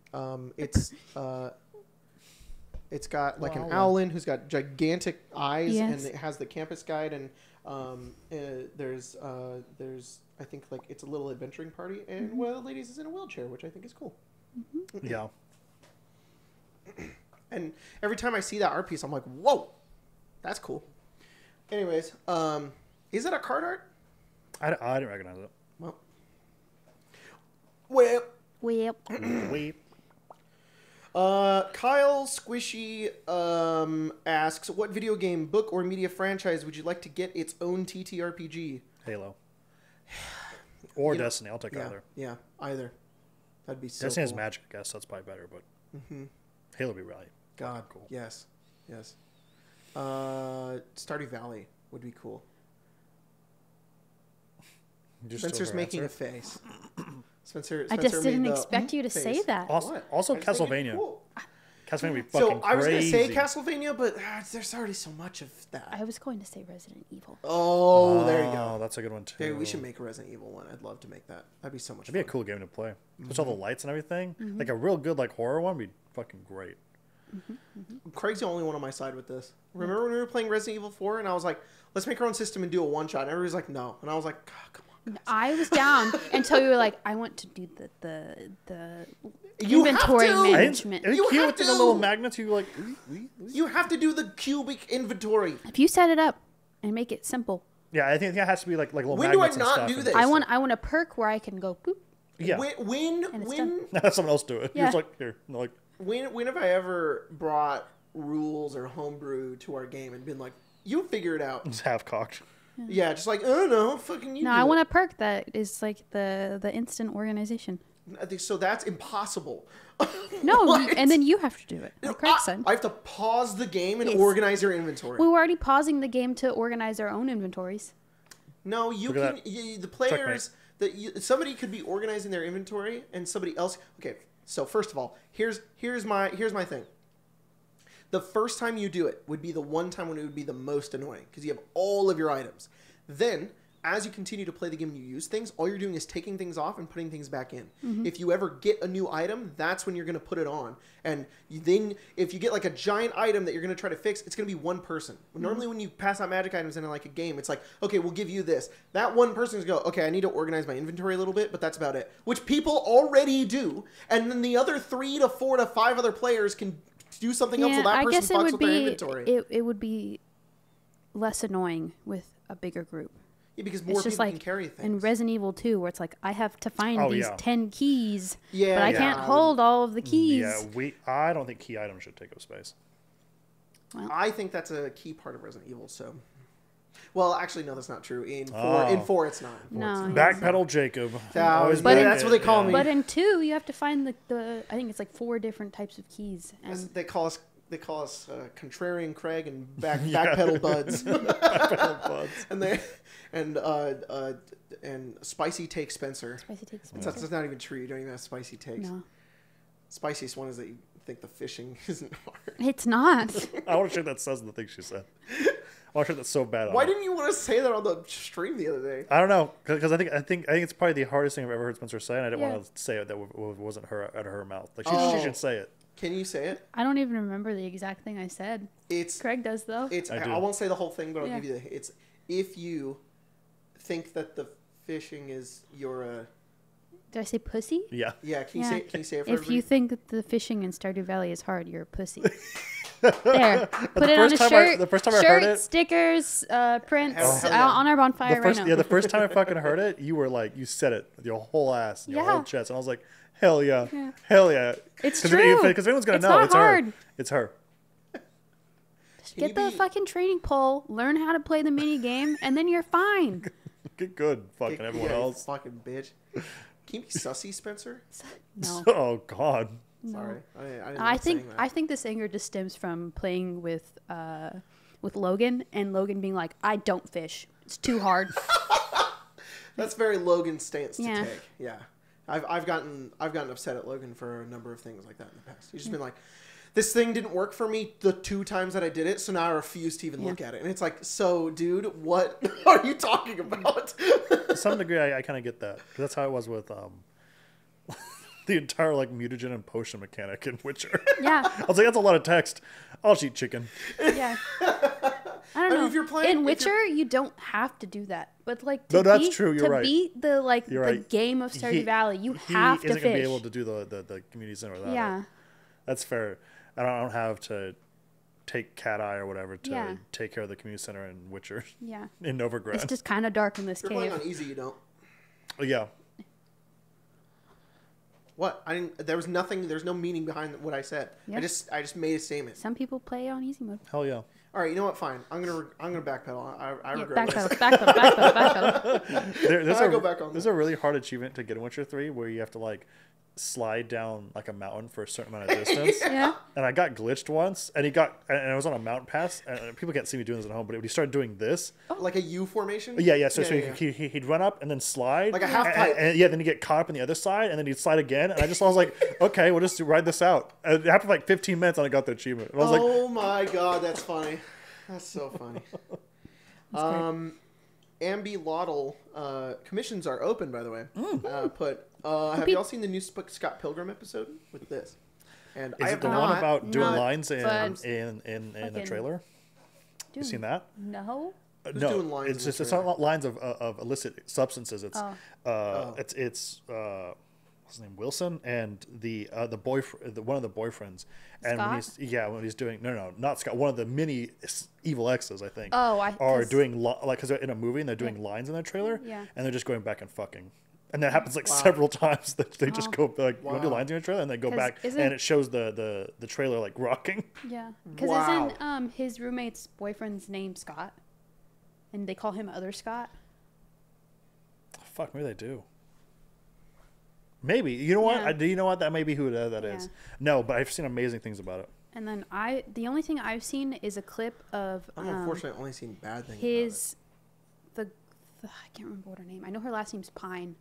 It's got like an
Wow.
owlin who's got gigantic eyes,
Yes.
and it has the campus guide, and there's I think like it's a little adventuring party, and one of the ladies is in a wheelchair, which I think is cool.
Yeah.
And every time I see that art piece, I'm like, whoa, that's cool. Anyways, is it a card art?
I didn't recognize it.
Well,
Well,
Wait.
Kyle Squishy asks, what video game, book, or media franchise would you like to get its own TTRPG?
Halo. Or
You know-
Destiny. I'll take
Yeah,
either.
yeah, either. That'd be so
Destiny has
cool.
magic, I guess. That's probably better, but
Mm-hmm.
Halo would be really
God,
cool.
yes, yes. Stardew Valley would be cool.
Just
Spencer's
over
Making
answer.
a face. Spencer
I just
made
didn't
the
expect you to
face.
say that.
Also,
What?
also
I just think it'd be
Castlevania.
cool.
Castlevania would be fucking
So I was gonna say
crazy.
Castlevania, but there's already so much of that.
I was going to say Resident Evil.
Oh, there you
Oh,
go.
that's a good one too.
Dude, we should make a Resident Evil one. I'd love to make that. That'd be so much
It'd be a
fun.
cool game to play. With
Mm-hmm.
all the lights and everything. Like a real good like horror one would be fucking great.
Craig's the only one on my side with this. Remember when we were playing Resident Evil 4 and I was like, let's make our own system and do a one shot. And everybody's like, no. And I was like, God, come on. guys."
I was down until you were like, I want to do the
You have
inventory
to!
management.
It'd be
You
cute
have
with the
to!
little magnets. You like.
You have to do the cubic inventory.
If you set it up and make it simple,
Yeah, I think it has to be like little
When do I
magnets
not
and
do
stuff.
this?
I want a perk where I can go boop.
Yeah.
When
And it's
when
Have someone else do it.
Yeah.
You're just like here. And they're like
when have I ever brought rules or homebrew to our game and been like, you figure it out?
just half cocked.
Yeah, just like, oh no, fucking you.
No,
do
I
it.
want a perk that is like the instant organization.
I think so. That's impossible.
No,
What?
and then you have to do it. Like Craig said.
I have to pause the game and
Yes.
organize your inventory.
We were already pausing the game to organize our own inventories.
No, you
Look at
can. The players somebody could be organizing their inventory and somebody else. Okay, so first of all, here's my thing. The first time you do it would be the one time when it would be the most annoying because you have all of your items. Then, as you continue to play the game and you use things, all you're doing is taking things off and putting things back in. If you ever get a new item, that's when you're going to put it on. And then if you get like a giant item that you're going to try to fix, it's going to be one person. Normally when you pass out magic items in like a game, it's like, okay, we'll give you this. That one person's going to go, okay, I need to organize my inventory a little bit, but that's about it. Which people already do. And then the other 3 to 4 to 5 other players can do something else
Yeah,
while that
I
person
guess it
fucks
would
with their
be
inventory.
it would be less annoying with a bigger group.
Yeah, because more
It's just
people
like
can carry things.
in Resident Evil 2 where it's like I have to find
Oh,
these
yeah.
10 keys,
Yeah,
but I
yeah,
can't
I
hold all of the keys.
Yeah, I don't think key items should take up space.
I think that's a key part of Resident Evil. So, well, actually, no, that's not true. In
Oh.
4, it's not. In 4,
No,
it's
yeah.
not.
Backpedal Jacob.
Yeah,
Always
but
make
that's
it,
what they call
yeah.
me.
But in 2 you have to find the I think it's like 4 different types of keys. And
They call us Contrarian Craig and
Yeah.
Backpedal Buds,
Backpedal buds.
and they and Spicy Take Spencer.
spicy takes
That's not even true. You don't even have Spicy Takes.
No.
Spiciest one is that you think the fishing isn't hard.
It's not.
I want to check that says the thing she said. I want to check that's so bad.
Why didn't you want to say that on the stream the other day?
I don't know because I think it's probably the hardest thing I've ever heard Spencer say, and I didn't
Yeah.
want to say it that wasn't her out of her mouth. Like
Oh.
she should say it.
Can you say it?
I don't even remember the exact thing I said.
It's
Craig does though.
It's.
I do.
I won't say the whole thing, but I'll
Yeah.
give you the. It's if you think that the fishing is your.
Did I say pussy?
Yeah.
Yeah. Can you
Yeah.
say? Can you say it for
If
everybody?
you think that the fishing in Stardew Valley is hard, you're a pussy. There. Put
The
it on
first
a
time I-
shirt.
the first time I
shirt,
heard it-
stickers, prints
Oh, hell yeah.
on our bonfire right now.
The first time I fucking heard it, you were like, you said it with your whole ass and your
Yeah.
whole chest, and I was like, hell yeah,
Yeah.
hell yeah.
It's
'Cause
true.
Because anyone's gonna
It's
know,
not
it's
hard.
her. It's her.
Can
Get
you
the
be-
fucking training pole, learn how to play the mini game, and then you're fine.
Get good, fucking everyone
Yeah, you
else.
fucking bitch. Can you be sussy, Spencer?
No.
Oh God.
No.
Sorry, I didn't
I
like
think
saying that.
I think this anger just stems from playing with Logan and Logan being like, I don't fish. It's too hard.
That's very Logan stance to
Yeah.
take. Yeah, I've gotten upset at Logan for a number of things like that in the past. He's just been like, this thing didn't work for me the 2 times that I did it, so now I refuse to even look at it. And it's like, so dude, what are you talking about?
To some degree, I kind of get that. 'Cause that's how it was with the entire like mutagen and potion mechanic in Witcher.
Yeah.
I was like, that's a lot of text. I'll just eat chicken.
Yeah. I don't know.
mean, if you're playing-
in
if
Witcher, you don't have to do that. But like to
No, that's
beat,
true, you're
to
right.
beat the
You're
the
right.
game of Stardew Valley, you
he
have to
isn't gonna be
fish.
able to do the community center without
Yeah.
it. That's fair. I don't have to take Cat Eye or whatever to
Yeah.
take care of the community center in Witcher
Yeah.
in Novigrad.
It's just kind of dark in this
If you're playing
cave.
on easy, you don't.
Yeah.
What? I didn't. There was nothing. There's no meaning behind what I said.
Yeah.
I just made a statement.
Some people play on easy mode.
Hell yeah.
All right. You know what? Fine. I'm gonna backpedal. I
Yeah,
regret
backpedal,
this.
backpedal.
There's
I go back on
there's a really hard achievement to get in Witcher 3 where you have to like slide down like a mountain for a certain amount of distance.
Yeah.
And I got glitched once, and I was on a mountain pass, and people can't see me doing this at home, but when he started doing this,
Like a U formation.
yeah. So
yeah.
he'd run up and then slide,
Like a half
and-
pipe.
and yeah, then he'd get caught up on the other side, and then he'd slide again, and I was like, okay, we'll just ride this out. And it happened for like 15 minutes, and I got the achievement. And I was like,
Oh my god, that's funny. That's so funny. Ambi Laudel commissions are open, by the way. Have y'all seen the new Scott Pilgrim episode with this? And I
is
have
it the
not.
one about doing
not,
lines in
but
the
fucking-
trailer? You seen that?
No.
Who's
No,
doing lines
it's
in the
just it's
trailer?
not lines of illicit substances. It's
Oh.
it's what's his name, Wilson, and the boyfriend, one of the boyfriends, and when
Scott?
he's doing not Scott, one of the mini evil exes, I think.
Oh,
are
'cause-
doing because they're in a movie and they're doing lines in their trailer,
Yeah.
and they're just going back and fucking. And that happens like several times. That they just go like, you want to do
Wow.
lines in your trailer, and they go
'Cause
back,
isn't-
and it shows the trailer like rocking.
Yeah. Because
Wow.
isn't his roommate's boyfriend's name Scott? And they call him Other Scott?
Fuck, maybe they do. Maybe. You know what?
Yeah.
Do you know what? That may be who that is.
Yeah.
No, but I've seen amazing things about it.
And then the only thing I've seen is a clip of
I've unfortunately only seen bad things.
his the I can't remember what her name. I know her last name's Pine.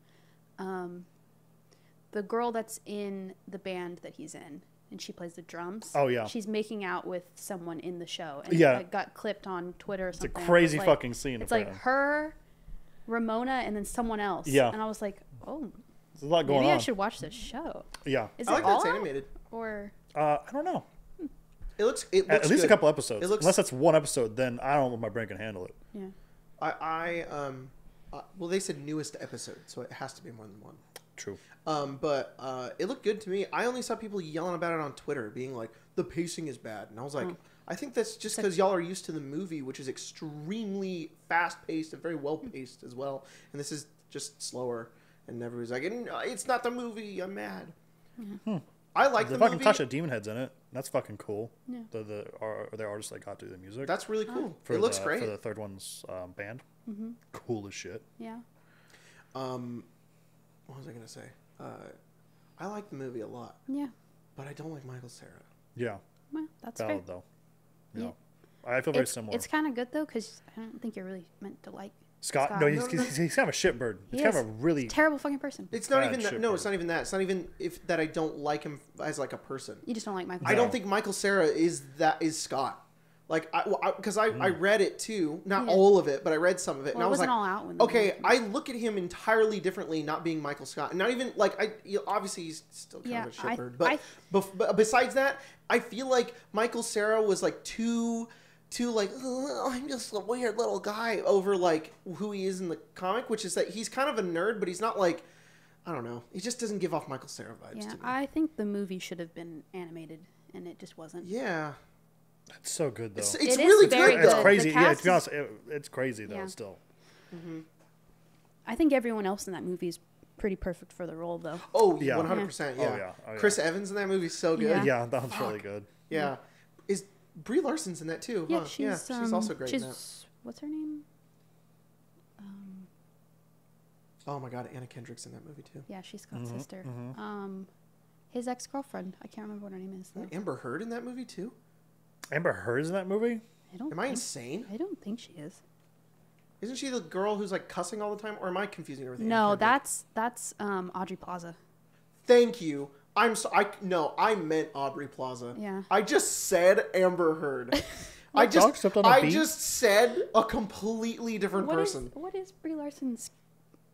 The girl that's in the band that he's in, and she plays the drums.
Oh, yeah.
She's making out with someone in the show, and
Yeah.
it got clipped on Twitter or
It's a
something.
crazy
like,
fucking scene.
It's like
apparently.
her, Ramona, and then someone else.
Yeah.
And I was like, oh,
There's a lot going
maybe
on.
I should watch this show.
Yeah.
Is
I like
it
that
all
it's
out?
animated.
Or
I don't know.
It looks
At least
good.
a couple episodes.
It looks.
Unless that's one episode, then I don't know if my brain can handle it.
yeah.
Well, they said newest episode, so it has to be more than one.
True.
But it looked good to me. I only saw people yelling about it on Twitter, being like, "The pacing is bad," and I was like, "I think that's just because y'all are used to the movie, which is extremely fast paced and very well paced as well, and this is just slower." And everybody's like, "It's not the movie. I'm mad." I like
The
the
fucking
movie.
Tasha Demon Head's in it. That's fucking cool.
Yeah.
The artists that got to do the music.
That's really cool.
for
It looks
the,
great.
For the third one's band.
Mm-hmm.
Cool as shit.
Yeah.
What was I gonna say? I like the movie a lot,
Yeah.
but I don't like Michael Cera.
Yeah.
Well, that's
Valid
fair.
though.
Yeah.
Yeah. I feel very similar.
It's kind of good though, because I don't think you're really meant to like
Scott?
Scott.
No,
No,
he's kind of a shitbird. He's
He
kind
is.
of a really.
terrible fucking person.
It's not
Bad
even that.
shit,
No,
bro.
it's not even that. It's not even that I don't like him as like a person.
You just don't like Michael.
I
Cera.
don't think Michael Cera is Scott. Like, I read it too, not all of it, but I read some of it,
Well,
and I was
wasn't
like,
all out when the
okay,
movie came
I look at him entirely differently, not being Michael Scott, and not even like obviously he's still kind of a shitbird, but besides that, I feel like Michael Cera was like too like, I'm just a weird little guy over like who he is in the comic, which is that he's kind of a nerd, but he's not like, I don't know, he just doesn't give off Michael Cera vibes to me.
I think the movie should have been animated, and it just wasn't.
Yeah.
It's so good though.
It's
It
really
is very
good.
It's
Though.
crazy.
The
Yeah,
cast
to be honest, it's crazy though.
Yeah.
Still.
Mm-hmm.
I think everyone else in that movie is pretty perfect for the role, though.
Oh,
Yeah.
100%. Yeah.
Oh, yeah. Oh, yeah.
Chris Evans in that movie is so good.
Yeah, that one's really good.
Yeah. Is Brie Larson's in that too?
Yeah,
Huh?
she's
also great in that.
What's her name?
Oh my God, Anna Kendrick's in that movie too.
Yeah, she's Scott's sister. His ex-girlfriend. I can't remember what her name is though.
Amber Heard in that movie too?
Amber Heard's in that movie?
Am I insane?
I don't think she is.
Isn't she the girl who's like cussing all the time, or am I confusing her with Anna
No,
Kendrick?
that's Audrey Plaza.
Thank you. I meant Aubrey Plaza.
Yeah.
I just said Amber Heard. I
dog stepped on a bee?
just said a completely different person.
What is Brie Larson's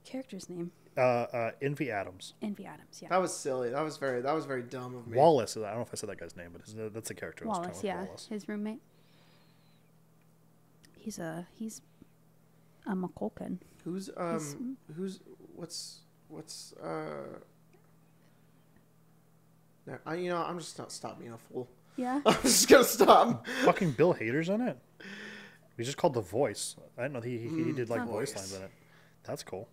character's name?
Envy Adams.
Envy Adams. Yeah.
That was silly. That was very dumb of me.
Wallace. I don't know if I said that guy's name, but that's the character.
Wallace. Yeah.
Wallace.
His roommate. He's a McCulkin.
What's no, I'm just not stop being a fool.
Yeah.
I'm just gonna stop.
Fucking Bill Hader's in it. He's just called The Voice. I didn't know he did like voice lines in it. That's cool.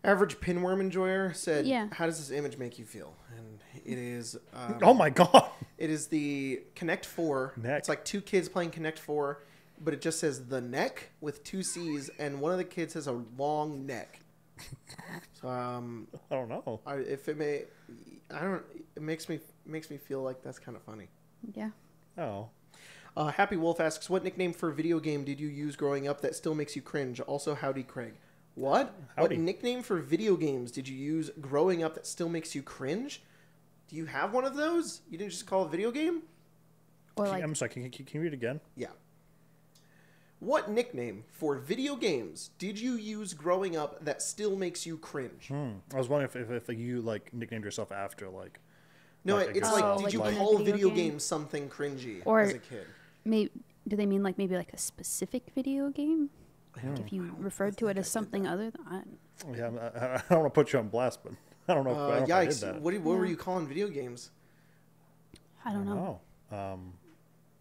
Average pinworm enjoyer said,
Yeah.
"How does this image make you feel?" And it is.
Oh my god.
It is the Connect 4.
Neck.
It's like two kids playing Connect 4, but it just says the neck with two C's, and one of the kids has a long neck. So
I don't know.
it makes me feel like that's kind of funny.
Yeah.
Oh.
Happy Wolf asks, what nickname for video game did you use growing up that still makes you cringe? Also, howdy, Craig. What?
Howdy.
What nickname for video games did you use growing up that still makes you cringe? Do you have one of those? You didn't just call it a video game?
Or like
I'm sorry. Can you read it again?
Yeah. What nickname for video games did you use growing up that still makes you cringe?
I was wondering if you like nicknamed yourself after like.
No,
like,
it's
I
like,
guess,
did you
like
call
a video
video
game?
games something cringy
Or-
as a kid?
maybe do they mean like maybe like a specific video game? Like if you referred to it as something other than
Yeah, I don't want to put you on blast, but I don't know. I don't know if I did
Yikes!
that.
What were you calling video games?
I don't know.
Oh.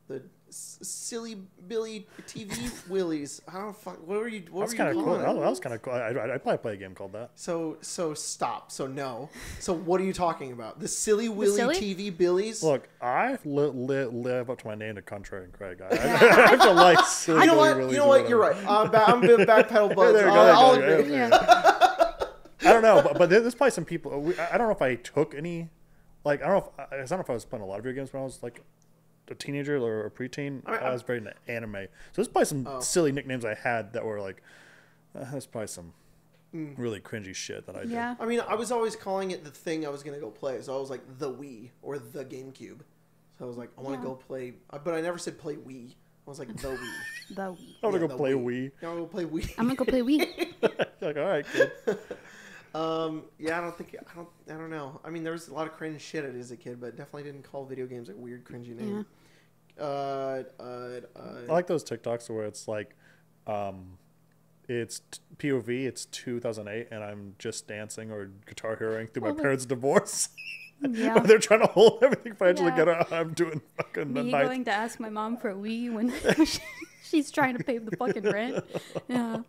The silly Billy TV Willies. I don't fuck. What were you? What
That's
were
kind
you
of cool.
calling it?
That was kind of cool. I'd probably play a game called that.
So stop. So no. So what are you talking about? The silly Willy
silly?
TV Billies.
Look, I live up to my name to contrary and Craig. I have to like silly
You know
Billy
what?
Willies
You know
or
what? You're
whatever.
right. I'm backpedal buds.
There we go,
I'll
there we
agree.
go,
Yeah.
I don't know, but there's probably some people. I don't know if I took any. Like I don't know if I was playing a lot of video games when I was like a teenager or a preteen. I was very into anime, so there's probably some silly nicknames I had that were like. There's probably some really cringy shit that I did.
Yeah.
I mean, I was always calling it the thing I was gonna go play. So I was like the Wii or the GameCube. So I was like, I want to go play, but I never said play Wii. I was like the Wii.
The Wii.
I want to
Yeah,
go
the
play
Wii.
Wii.
I want to go play Wii.
I'm gonna go play Wii.
Like, all right, kid.
Yeah, I don't know. I mean, there was a lot of cringe shit I did as a kid, but definitely didn't call video games a weird, cringy name.
I like those TikToks where it's like, it's POV, it's 2008, and I'm just dancing or guitar heroing through my parents' divorce.
Yeah.
They're trying to hold everything financially
Yeah.
together. I'm doing fucking
Me
night.
going to ask my mom for a Wii when she's trying to pay the fucking rent. Yeah.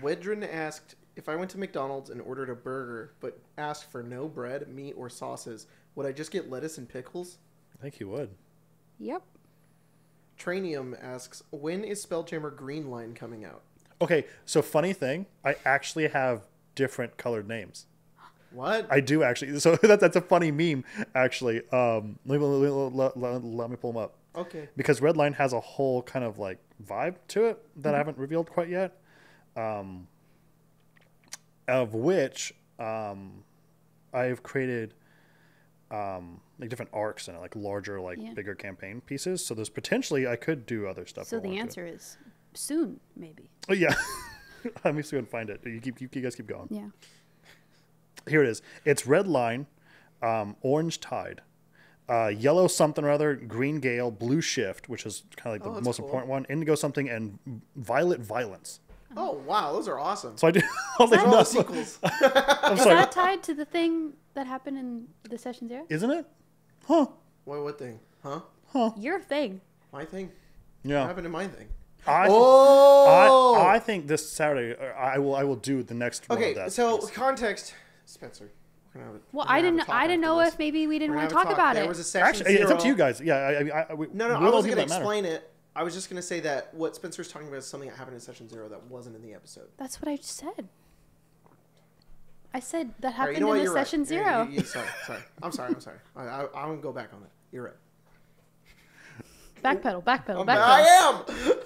Wedrin asked, if I went to McDonald's and ordered a burger, but asked for no bread, meat, or sauces, would I just get lettuce and pickles?
I think you would.
Yep.
Tranium asks, when is Spelljammer Green Line coming out?
Okay, so funny thing, I actually have different colored names.
What?
I do actually. So that's a funny meme, actually. Let me pull them up.
Okay.
Because Redline has a whole kind of like vibe to it that I haven't revealed quite yet. Of which I've created like different arcs in it, like larger, like
Yeah.
bigger campaign pieces. So there's potentially I could do other stuff.
So
if I
the
wanted
answer is soon, maybe.
to. Oh yeah. Let me see if I can find it. You guys keep going.
Yeah.
Here it is. It's red line, orange tide, yellow something or other, green gale, blue shift, which is kind of like the
that's
most
cool.
important one, indigo something, and violet violence.
Oh wow, those are awesome.
So I did. I was like,
They're all
no,
the sequels.
I'm
Is
sorry.
that tied to the thing that happened in the Session Zero?
Isn't it? Huh?
What thing? Huh?
Your thing.
My thing? What
Yeah.
happened to my thing?
I,
Oh.
I think this Saturday I will do the next one
Okay,
of that.
so
piece.
context, Spencer. We're gonna have
Well,
we're gonna
I
have a
didn't.
talk
I didn't
after
know
this.
if maybe we didn't
We're
want to
gonna
talk
have a
about
There
it.
was a session
Actually, it's up to
zero.
you guys. Yeah,
No, I
we'll
wasn't
leave
gonna
that matter.
explain it. I was just gonna say that what Spencer's talking about is something that happened in Session Zero that wasn't in the episode.
That's what I just said. I said that
All right,
happened
you know what?
in the
You're right.
Session
Yeah,
Zero.
sorry. I'm sorry. I won't go back on it. You're right.
Backpedal, backpedal,
I
backpedal.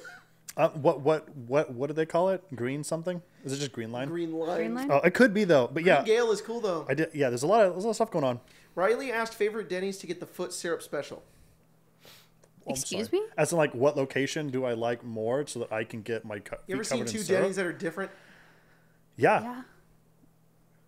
am.
What do they call it? Green something? Is it just green line?
Green line.
Green line?
Oh, it could be though. But yeah,
Green Gale is cool though.
I did. Yeah, there's a lot of stuff going on.
Riley asked favorite Denny's to get the foot syrup special.
Oh, I'm
Excuse
sorry.
me?
As in, like, what location do I like more so that I can get my feet
You ever seen
covered in
two
syrup?
Denny's that are different?
Yeah.
Yeah.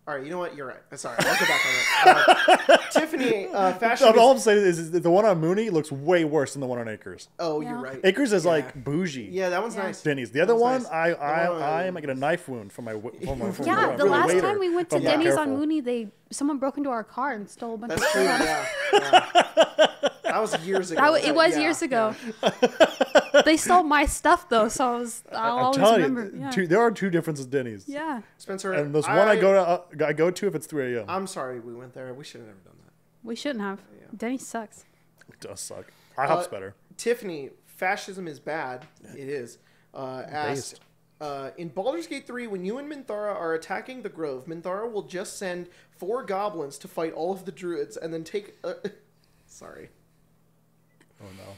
All right, you know what? You're right. Sorry, I'll go back on it. Tiffany, fashion.
All I'm saying is the one on Mooney looks way worse than the one on Acres.
Oh,
Yeah.
you're right.
Acres is
Yeah.
like bougie.
Yeah, that one's
Yeah.
nice.
Denny's. The other
That
one,
one's nice.
I might get a knife wound from my
Yeah, the last time we went to
if I'm not
Denny's on
careful.
Mooney, someone broke into our car and stole a bunch
That's
of
true.
food.
Yeah. That was years ago.
It was
Yeah,
years ago.
yeah.
They stole my stuff though, so I'll
I'm
always
telling
remember.
you,
Yeah.
there are two differences Denny's.
Yeah.
Spencer,
And there's one I go to if it's 3 a.m.
I'm sorry we went there. We should have never done that.
We shouldn't have.
Yeah.
Denny's sucks.
It does suck. IHOP's better.
Tiffany, fascism is bad. It is. Asked, in Baldur's Gate 3, when you and Minthara are attacking the Grove, Minthara will just send 4 goblins to fight all of the druids and then take... sorry.
Oh no.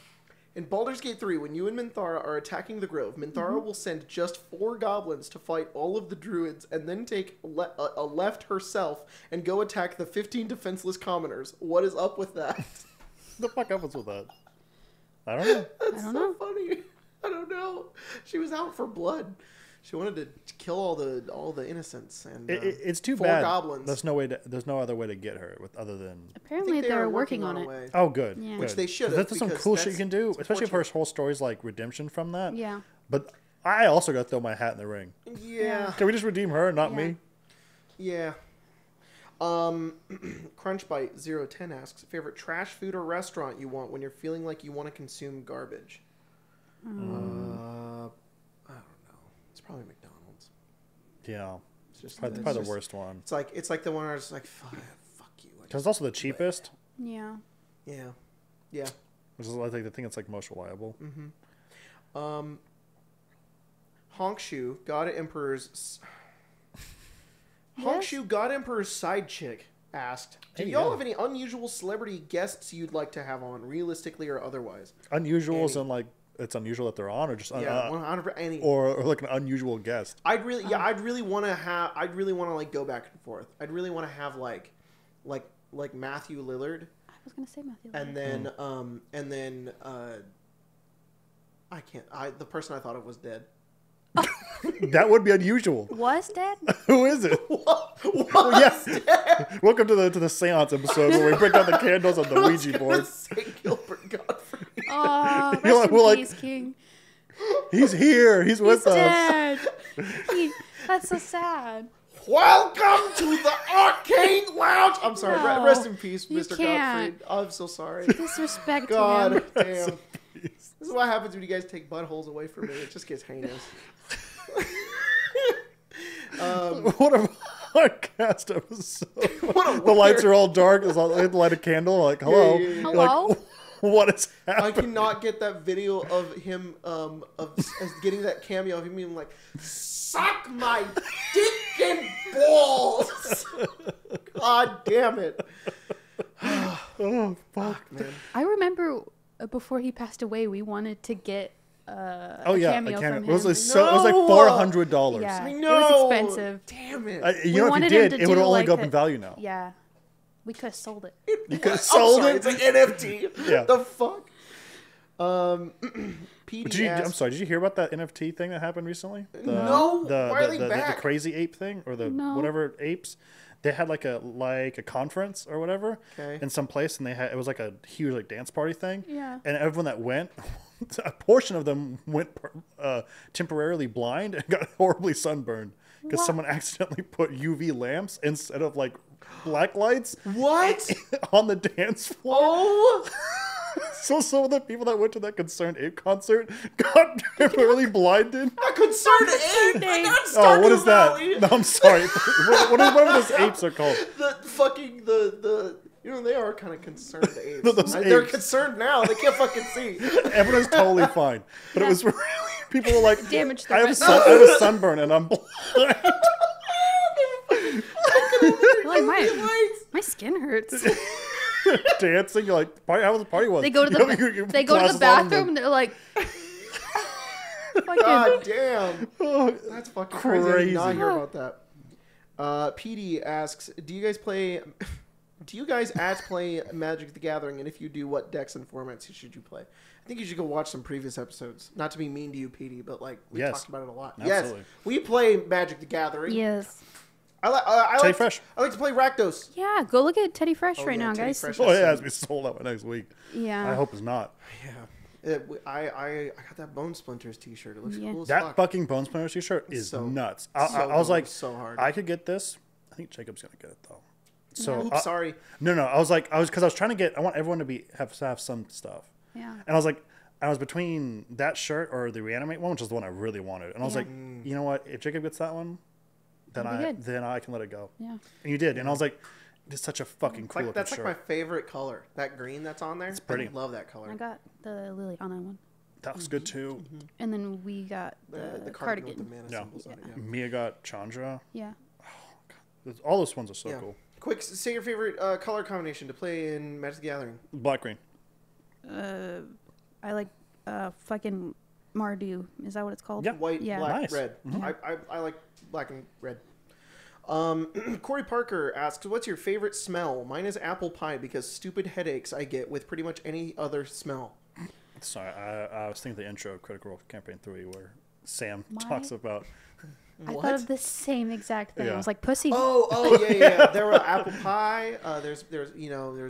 In Baldur's Gate 3, when you and Minthara are attacking the Grove, Minthara will send just 4 goblins to fight all of the druids and then take a left herself and go attack the 15 defenseless commoners. What is up with that?
The fuck happens with that? I don't know.
That's
I don't
so
know.
funny. I don't know. She was out for blood. She wanted to kill all the innocents and
It's too
4
bad.
goblins.
There's no other way to get her other than.
I
Apparently
think they
they're
are
working on
a
it.
way.
Oh, good.
Yeah.
Which
good.
they should
'Cause
have,
That's some
because
cool shit you
that's
can do, especially if her
unfortunate.
whole story's like redemption from that.
Yeah.
But I also got to throw my hat in the ring.
Yeah.
Can we just redeem her, not
Yeah.
me?
Yeah. Crunchbite010 asks, favorite trash food or restaurant you want when you're feeling like you want to consume garbage? I don't know. It's probably McDonald's.
Yeah.
It's just
Probably,
it's
probably
just-
the worst one.
It's like the one where I was like, fuck you.
Because it's also the cheapest,
Yeah.
Yeah. Yeah.
which is I think the thing that's like most reliable.
Honkshu, God Emperor's
Yes?
Honkshu, God Emperor's side chick asked, "Do
Hey,
y'all
yeah.
have any unusual celebrity guests you'd like to have on, realistically or otherwise?"
Unusual is
Any.
in like it's unusual that they're on, or just
Yeah, 100%. Any.
or like an unusual guest.
I'd really want to like go back and forth. I'd really want to have like Matthew Lillard,
I was gonna say Matthew.
and then the person I thought of was dead.
That would be unusual.
Was dead?
Who is it?
What?
Yeah. Welcome to the seance episode where we break out the candles on the Ouija board.
Say Gilbert Godfrey.
Oh, rest
You're like-
in
we're like-
peace, King.
He's here. He's with
He's
us.
dead. That's so sad.
Welcome to the Arcane Lounge. I'm sorry.
No,
Rest in peace,
you
Mr.
can't.
Godfrey. I'm so sorry.
Disrespect to
God
him.
damn. This is what happens when you guys take buttholes away from me. It just gets heinous.
What a podcast episode.
What a
The lights
weird-
are all dark. There's all, they had to light a candle. Like, hello.
Yeah, yeah, yeah.
You're
Hello?
Like, what is
I
happening?
cannot get that video of him of getting that cameo of him being like, "Suck my dick and balls." God damn it.
Oh, fuck.
Man.
I remember before he passed away, we wanted to get
Oh,
a
yeah.
cameo
I
from
can't.
him.
It was like, so, it was like
No!
$400.
Yeah.
I
It
know.
was expensive.
Damn it.
You
We
know, if you
wanted him
did,
to
it would
do
only
like
go up
a-
in value now.
Yeah. We could have sold it.
You could have sold it.
It's like NFT.
Yeah.
The fuck. PD
I'm sorry. Did you hear about that NFT thing that happened recently?
No. Why are they
the
back?
crazy ape thing or the
No.
whatever apes? They had like a conference or whatever in some place, and it was like a huge like dance party thing.
Yeah.
And everyone that went, a portion of them went temporarily blind and got horribly sunburned because
What?
someone accidentally put UV lamps instead of like black lights
What?
on the dance floor.
Oh.
So some of the people that went to that Concerned Ape concert got temporarily blinded.
A concerned ape.
ape.
Oh, what is that? No, I'm sorry. Whatever those apes are called.
The fucking the you know they are kind of concerned apes.
Those
They're
apes.
concerned now. They can't fucking see.
Everyone's totally fine, but it was really people were like,
Damage the
I have
retina.
I have a sunburn and I'm blind.
Like my skin hurts.
Dancing, you're like, how was the party was?
They go to the they go to
glasses
the
on and
bathroom and they're like,
God damn.
Oh,
That's fucking crazy. I did not
Crazy.
hear about that. PD asks, do you guys play Magic the Gathering? And if you do, what decks and formats should you play? I think you should go watch some previous episodes. Not to be mean to you, PD, but like we
Yes.
talked about it a lot.
Absolutely.
Yes, we play Magic the Gathering.
yes.
I
Teddy
like
Fresh.
I like to play Rakdos.
Yeah, go look at Teddy Fresh
Oh,
right
yeah,
now,
Teddy
guys.
Fresh.
Oh, yeah, it has to be sold out by next week.
Yeah.
I hope it's not.
Yeah. I got that Bone Splinters t-shirt. It looks
Yeah.
cool as
That
fuck.
fucking Bone Splinter t-shirt is
So-
nuts.
so
I was
cool,
like,
so hard.
I could get this. I think Jacob's gonna get it though. So
Oops, sorry.
No. I was because I was trying to get. I want everyone to have some stuff.
Yeah.
And I was between that shirt or the Reanimate one, which is the one I really wanted. And I was
Yeah.
like, you know what? If Jacob gets that one, then
That'd be good.
I can let it go.
Yeah.
And you did. And I was like, it's such a fucking cool looking
That's
shirt.
like my favorite color. That green that's on there. It's
pretty.
I love that color.
I got the Liliana one.
That was good too.
And then we got the
cardigan with the
cardigan.
mana
Yeah.
symbols on it. Yeah.
Mia got Chandra.
Yeah.
All those ones are so
Yeah.
cool.
Quick, say your favorite color combination to play in Magic the Gathering.
Black green.
I like fucking Mardu. Is that what it's called?
Yeah.
White,
Yeah.
black,
Nice.
red. I like black and red. Corey Parker asks, what's your favorite smell? Mine is apple pie because stupid headaches I get with pretty much any other smell.
Sorry, I was thinking the intro of Critical Role Campaign 3 where Sam
My-
talks about.
I
What?
thought of the same exact thing.
Yeah.
I was like, pussy.
Oh, yeah. There were apple pie. There's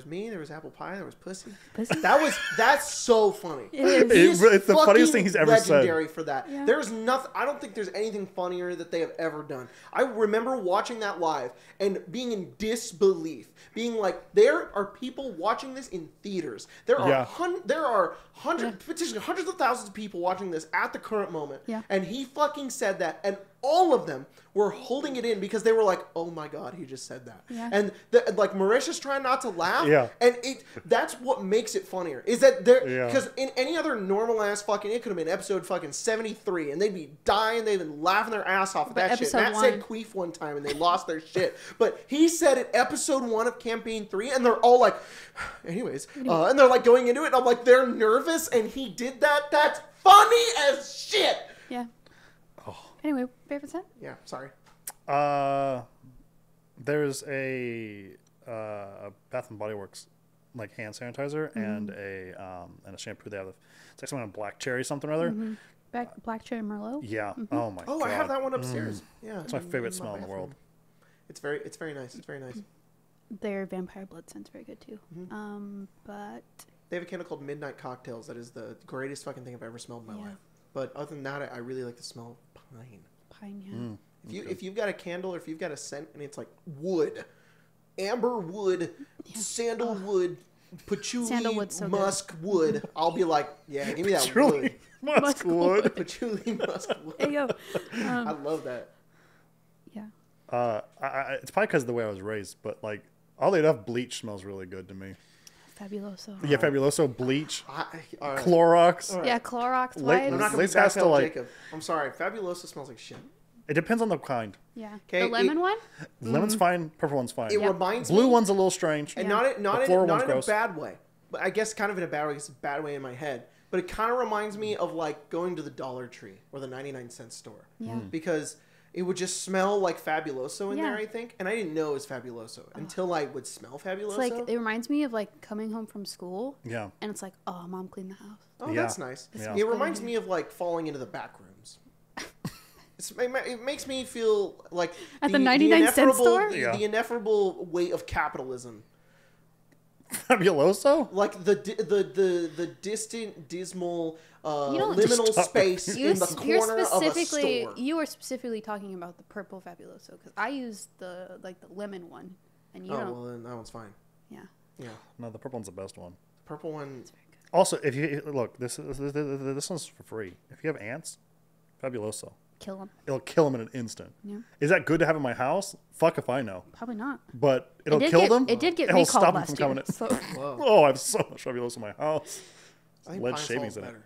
me. There was apple pie. There was pussy.
Pussy.
That's so funny.
It is.
He's
It's the funniest
fucking
thing he's ever said.
legendary for that.
Yeah.
There's nothing. I don't think there's anything funnier that they have ever done. I remember watching that live and being in disbelief, being like, there are people watching this in theaters. There are potentially hundreds of thousands of people watching this at the current moment.
Yeah.
And he fucking said that, and all of them were holding it in because they were like, "Oh my god, he just said that."
Yeah.
And like Marisha's trying not to laugh.
Yeah.
And that's what makes it funnier is that there
Yeah.
because in any other normal ass fucking it could have been episode fucking 73 and they'd be dying, they'd been laughing their ass off at
But
that shit.
episode
Matt said
one-
queef one time and they lost their shit. But he said it episode 1 of campaign 3 and they're all like, anyways, and they're like going into it and I'm like, they're nervous and he did that. That's funny as shit.
Yeah.
Oh.
Anyway, favorite scent?
Yeah, sorry.
There's a Bath and Body Works like hand sanitizer and a shampoo. They have it's like something on black cherry something or other.
Black cherry Merlot.
Yeah. Oh my god.
Oh, I have that one upstairs. Yeah.
It's my favorite
my
smell in the
bathroom.
world.
It's very nice. It's very nice.
Their vampire blood scent's very good too.
Mm-hmm.
But
They have a candle called Midnight Cocktails that is the greatest fucking thing I've ever smelled in my
Yeah.
life. But other than that, I really like the smell of pine.
pine, yeah.
If you've got a candle or if you've got a scent and it's like wood, amber wood, sandalwood, patchouli,
Sandalwood's so good.
musk wood, I'll be like, yeah, give me that
Truly,
wood.
muskwood.
Patchouli musk wood.
There you go.
I love that.
Yeah.
It's probably because of the way I was raised, but like oddly enough, bleach smells really good to me.
Fabuloso.
Yeah, Fabuloso, bleach,
All right.
Clorox.
Yeah, Clorox
Late-
I'm
wipes.
not gonna
Lace
be
has
back
to,
out,
like-
Jacob. I'm sorry. Fabulosa smells like shit.
It depends on the kind.
Yeah.
'Kay,
The lemon one?
Lemon's fine, purple one's fine.
It
Yeah.
reminds
Blue
me,
one's a little strange.
and
Yeah.
not
The floral one's
in a
gross.
bad way, but I guess kind of in a bad way. It's a bad way in my head, but it kind of reminds me of like going to the Dollar Tree or the 99-cent store.
Yeah.
Hmm.
Because it would just smell like Fabuloso in there,
Yeah.
I think. And I didn't know it was Fabuloso until I would smell Fabuloso.
It's like it reminds me of like coming home from school,
Yeah.
and it's like, oh, mom cleaned the house.
Oh,
Yeah.
that's nice.
Yeah.
It reminds me of like falling into the back rooms. It makes me feel like
At the 99-cent store?
Yeah.
The ineffable weight of capitalism.
Fabuloso?
Like the distant, dismal,
don't-
liminal
Stop it.
space in the corner of a store.
You were specifically talking about the purple Fabuloso because I used the lemon one, and you
Oh,
don't.
well, then that one's fine.
Yeah,
Yeah.
No, the purple one's the best one.
The purple one.
it's very good.
Also, if you look, this one's for free. If you have ants, Fabuloso.
Kill them.
It'll kill them in an instant.
Yeah,
Is that good to have in my house? Fuck if I know.
probably not.
But it'll
did
kill
get-
them.
It did get
It'll
recalled
stop them
last
from coming
year.
in.
So
Whoa.
Oh, I have so much Fabuloso in my house.
I think
Lead
pine
shavings
salt's
in it.
better.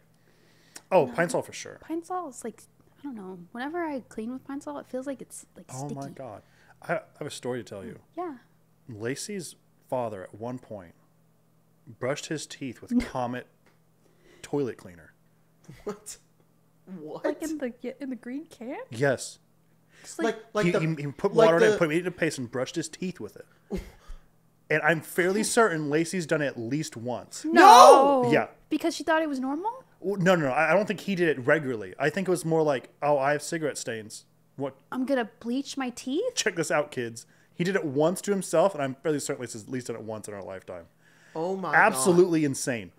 Oh, pine salt for sure.
pine salt is like, I don't know. Whenever I clean with pine salt, it feels like it's like
Oh
sticky.
my god. I have a story to tell you.
Yeah.
Lacey's father at one point brushed his teeth with Comet toilet cleaner.
What? What?
Like in the green can.
Yes.
Just
like
he put
like
water in
the-
it, put meat in paste, and brushed his teeth with it. And I'm fairly certain Lacey's done it at least once.
no.
Yeah.
Because she thought it was normal.
Well, no. I don't think he did it regularly. I think it was more like, oh, I have cigarette stains. What?
I'm gonna bleach my teeth.
Check this out, kids. He did it once to himself, and I'm fairly certain Lacey's at least done it once in our lifetime.
Oh my
Absolutely insane.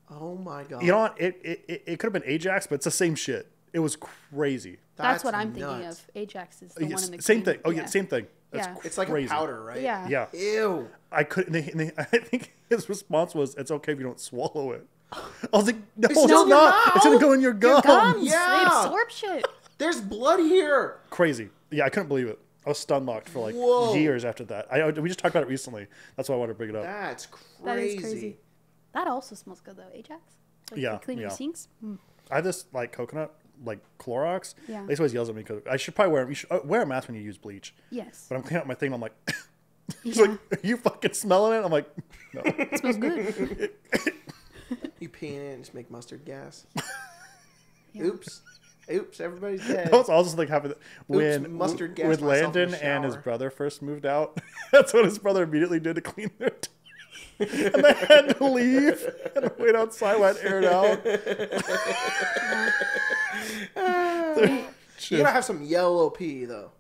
god. Oh my god.
You know what? It could have been Ajax, but it's the same shit. It was crazy.
That's what I'm thinking
nuts.
of. Ajax is the one in the
Same
green.
thing. Oh yeah, same thing. That's
Yeah.
It's like
crazy.
a powder, right?
Yeah.
Yeah.
Ew.
I couldn't. I think his response was, "It's okay if you don't swallow it." I was like, "No, it's,
still in your
not. It's gonna
mouth.
go in your gums."
Gums.
Yeah.
They absorb shit.
There's blood here.
Crazy. Yeah, I couldn't believe it. I was stun locked for like
Whoa.
years after that. We just talked about it recently. That's why I wanted to bring it up.
That's crazy.
That is crazy. That also smells good though. Ajax. Like
Yeah,
you clean your
yeah.
sinks.
I have this like coconut, like Clorox.
Yeah.
Lacey always yells at me because I should probably wear a mask when you use bleach.
Yes.
But I'm cleaning up my thing. And I'm like, he's
Yeah.
like, "Are you fucking smelling it?" I'm like, "No."
It smells good.
You pee in it and just make mustard gas.
Yeah.
Oops. Oops, everybody's dead.
That was also like having when
mustard gas
when
myself in the
Landon and his
shower.
brother first moved out. That's what his brother immediately did to clean their toilet. And they had to leave and wait outside while it aired out.
You gotta have some yellow pee though.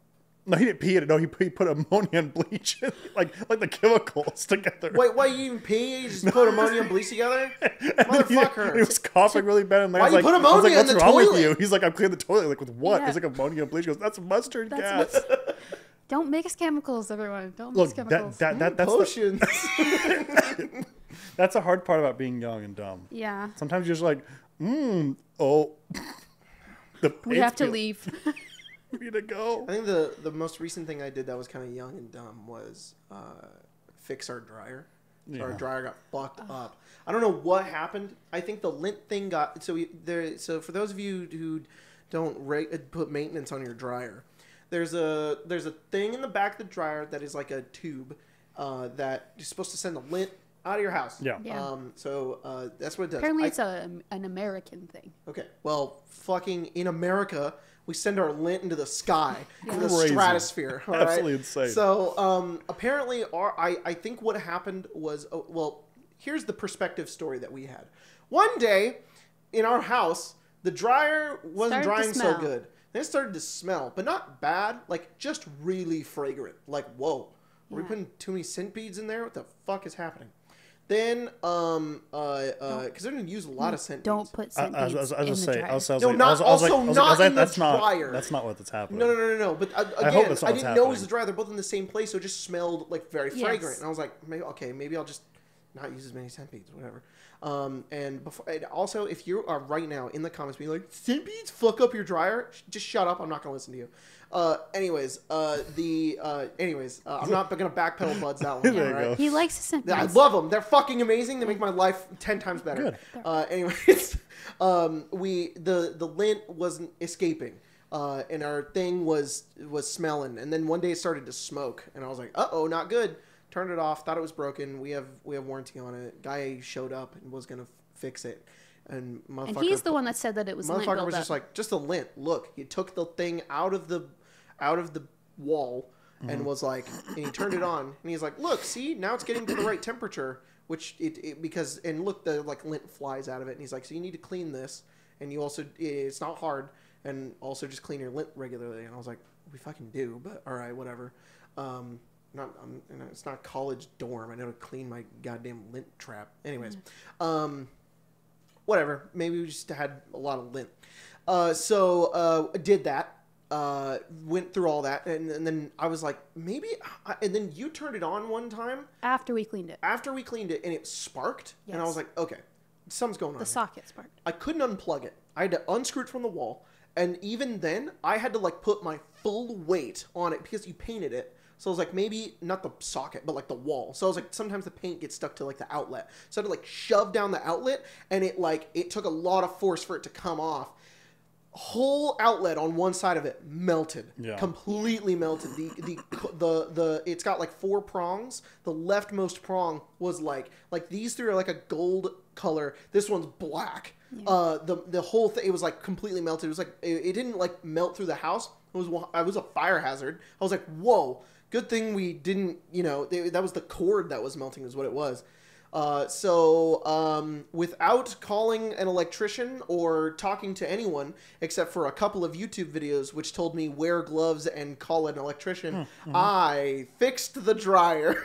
No, he didn't pee in it. No, he put ammonia and bleach, in, like the chemicals together.
Wait, why you even pee? You just put ammonia and bleach together? Motherfucker.
He was coughing really bad, and
Why
I was
you
like,
put
I was like,
ammonia in
"What's
the
wrong with
toilet?"
you?" He's like, "I'm cleaning the toilet." Like, with what?
Yeah.
It's like ammonia and bleach. He goes, "That's mustard
That's
gas."
Don't mix chemicals, everyone. Don't
Look,
mix chemicals.
that's the,
Potions.
that's the hard part about being young and dumb.
Yeah.
Sometimes you're just like, oh. The
We
paint's
have to
peeled.
leave.
We need to go.
I think the most recent thing I did that was kind of young and dumb was fix our dryer. So our
Yeah.
dryer got fucked up. I don't know what happened. I think the lint thing got So for those of you who don't put maintenance on your dryer, there's a thing in the back of the dryer that is like a tube that you're supposed to send the lint out of your house.
Yeah.
Yeah.
So that's what it does.
Apparently, it's an American thing.
Okay. Well, fucking in America, we send our lint into the sky, into the
Crazy.
stratosphere. All right?
Absolutely insane.
So apparently, I think what happened was, here's the perspective story that we had. One day, in our house, the dryer wasn't
Started to
drying so
smell.
good. Then it started to smell, but not bad, like just really fragrant. Like, whoa, are we
Yeah.
putting too many scent beads in there? What the fuck is happening? Then, because they're gonna use a lot of scent
Don't
beads.
put scent
I
beads
was
in
gonna
the
say,
dryer.
I was
No,
like,
not-
I was
also
like,
not in the
that's not
dryer.
that's not what's happening.
No. But
I hope
again,
that's not
I
what's
didn't know it was
happening.
the dryer. They're both in the same place, so it just smelled like very
Yes.
fragrant. And I was like, maybe I'll just not use as many scent beads, whatever. And also, if you are right now in the comments being like, scent beads fuck up your dryer, just shut up. I'm not gonna listen to you. Anyways, I'm not gonna backpedal Buds that one.
There you
all right?
go.
He likes the scent
I
beads.
love them. They're fucking amazing. They make my life 10 times better.
Good.
Anyways, the lint wasn't escaping, and our thing was smelling. And then one day it started to smoke, and I was like, "Uh-oh, not good." Turned it off. Thought it was broken. We have warranty on it. Guy showed up and was gonna fix it, and
And he's the one that said that it was lint
motherfucker was
buildup.
just like, just the lint. Look, he took the thing out of the out of the wall and was like, and he turned it on and he's like, look, see, now it's getting to the right temperature, which because, and look, the like lint flies out of it. And he's like, so you need to clean this. And you also, it's not hard. And also just clean your lint regularly. And I was like, we fucking do, but all right, whatever. It's not college dorm. I know to clean my goddamn lint trap. Anyways, whatever. Maybe we just had a lot of lint. So did that. Went through all that, and then I was like, maybe, and then you turned it on one time.
After we cleaned it.
And it sparked,
yes.
and I was like, okay, something's going on.
The socket sparked.
I couldn't unplug it. I had to unscrew it from the wall, and even then, I had to like put my full weight on it because you painted it. So I was like, maybe not the socket, but like the wall. So I was like, sometimes the paint gets stuck to like the outlet. So I had to like shove down the outlet, and it took a lot of force for it to come off. Whole outlet on one side of it melted, completely melted. The it's got like 4 prongs. The leftmost prong was like these 3 are like a gold color. This one's black. The whole thing, it was like completely melted. It was like it didn't like melt through the house. It was a fire hazard. I was like, whoa, good thing we didn't. That was the cord that was melting, is what it was. So without calling an electrician or talking to anyone, except for a couple of YouTube videos which told me wear gloves and call an electrician, I fixed the dryer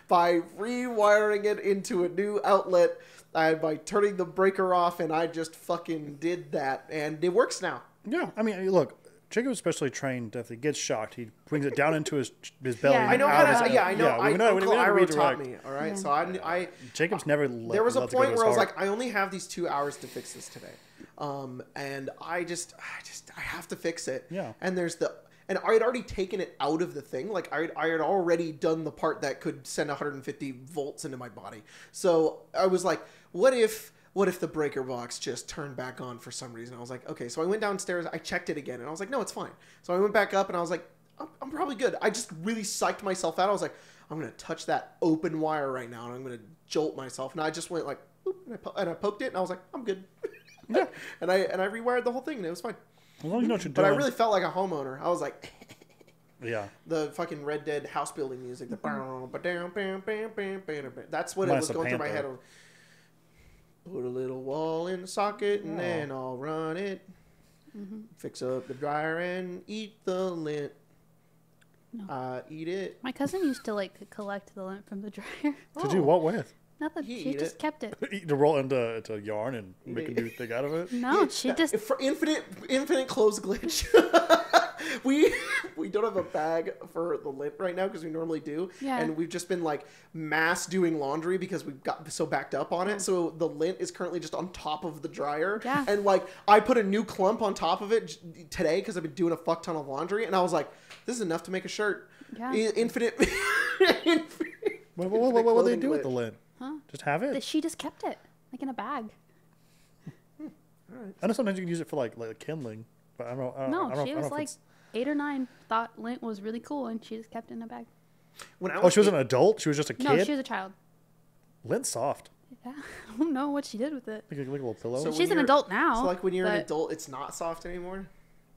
by rewiring it into a new outlet, by turning the breaker off, and I just fucking did that, and it works now.
Yeah, I mean, look, Jacob is specially trained. If he gets shocked, he brings it down into his belly.
Yeah.
I know how to. Yeah, I know.
Uncle
Ira taught me. All right, so I.
Jacob's never.
There was a point where I was like, I only have these 2 hours to fix this today, and I have to fix it.
Yeah.
And and I had already taken it out of the thing. Like I had already done the part that could send 150 volts into my body. So I was like, what if the breaker box just turned back on for some reason? I was like, okay. So I went downstairs, I checked it again, and I was like, no, it's fine. So I went back up, and I was like, I'm probably good. I just really psyched myself out. I was like, I'm going to touch that open wire right now, and I'm going to jolt myself. And I just went like, boop, and I poked it, and I was like, I'm good.
Yeah.
and I rewired the whole thing, and it was fine.
As long as you know what you're
But
doing.
I really felt like a homeowner. I was like,
yeah.
The fucking Red Dead house building music. That's what it was going through my head. Put a little wall in the socket, and then I'll run it. Fix up the dryer and eat the lint.
No.
Eat it.
My cousin used to like collect the lint from the dryer.
To do what with?
Nothing. She just kept it.
To roll into yarn and make a new thing out of it?
No, she just...
For infinite clothes glitch. we don't have a bag for the lint right now because we normally do.
Yeah.
And we've just been like mass doing laundry because we've got so backed up on it. So the lint is currently just on top of the dryer.
Yeah.
And like I put a new clump on top of it today because I've been doing a fuck ton of laundry. And I was like, this is enough to make a shirt.
Yeah.
Infinite.
What do they do with the lint?
Huh?
Just have it?
She just kept it, like in a bag.
All right.
I know sometimes you can use it for like kindling, but I don't know.
No, she was like 8 or 9, thought lint was really cool, and she just kept it in a bag.
She was an adult? She was just a kid?
No, she was a child.
Lint's soft.
Yeah, I don't know what she did with it.
Like a little pillow?
So
she's an adult now.
So like when you're an adult, it's not soft anymore?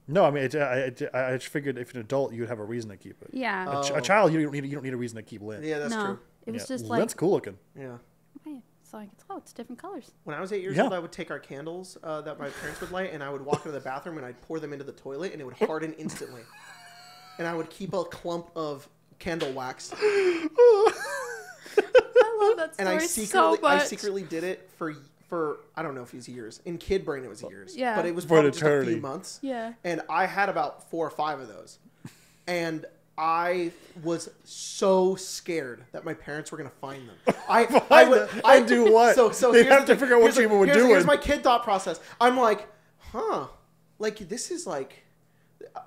No, I mean, I just figured if you're an adult, you would have a reason to keep it.
Yeah.
A child, you don't need a reason to keep lint.
Yeah, that's true.
It was just like...
Lint's cool looking.
Yeah.
Okay, it's like, it's different colors.
When I was 8 years old, I would take our candles that my parents would light, and I would walk into the bathroom, and I'd pour them into the toilet, and it would harden instantly. And I would keep a clump of candle wax.
I love that story so much.
I secretly did it for I don't know if it was years. In kid brain, it was years.
Yeah.
But it was probably just a few months.
Yeah.
And I had about 4 or 5 of those. And I was so scared that my parents were going to find them. I
do what?
So
they have to figure out what you were doing.
Here's my kid thought process. I'm like, like this is like,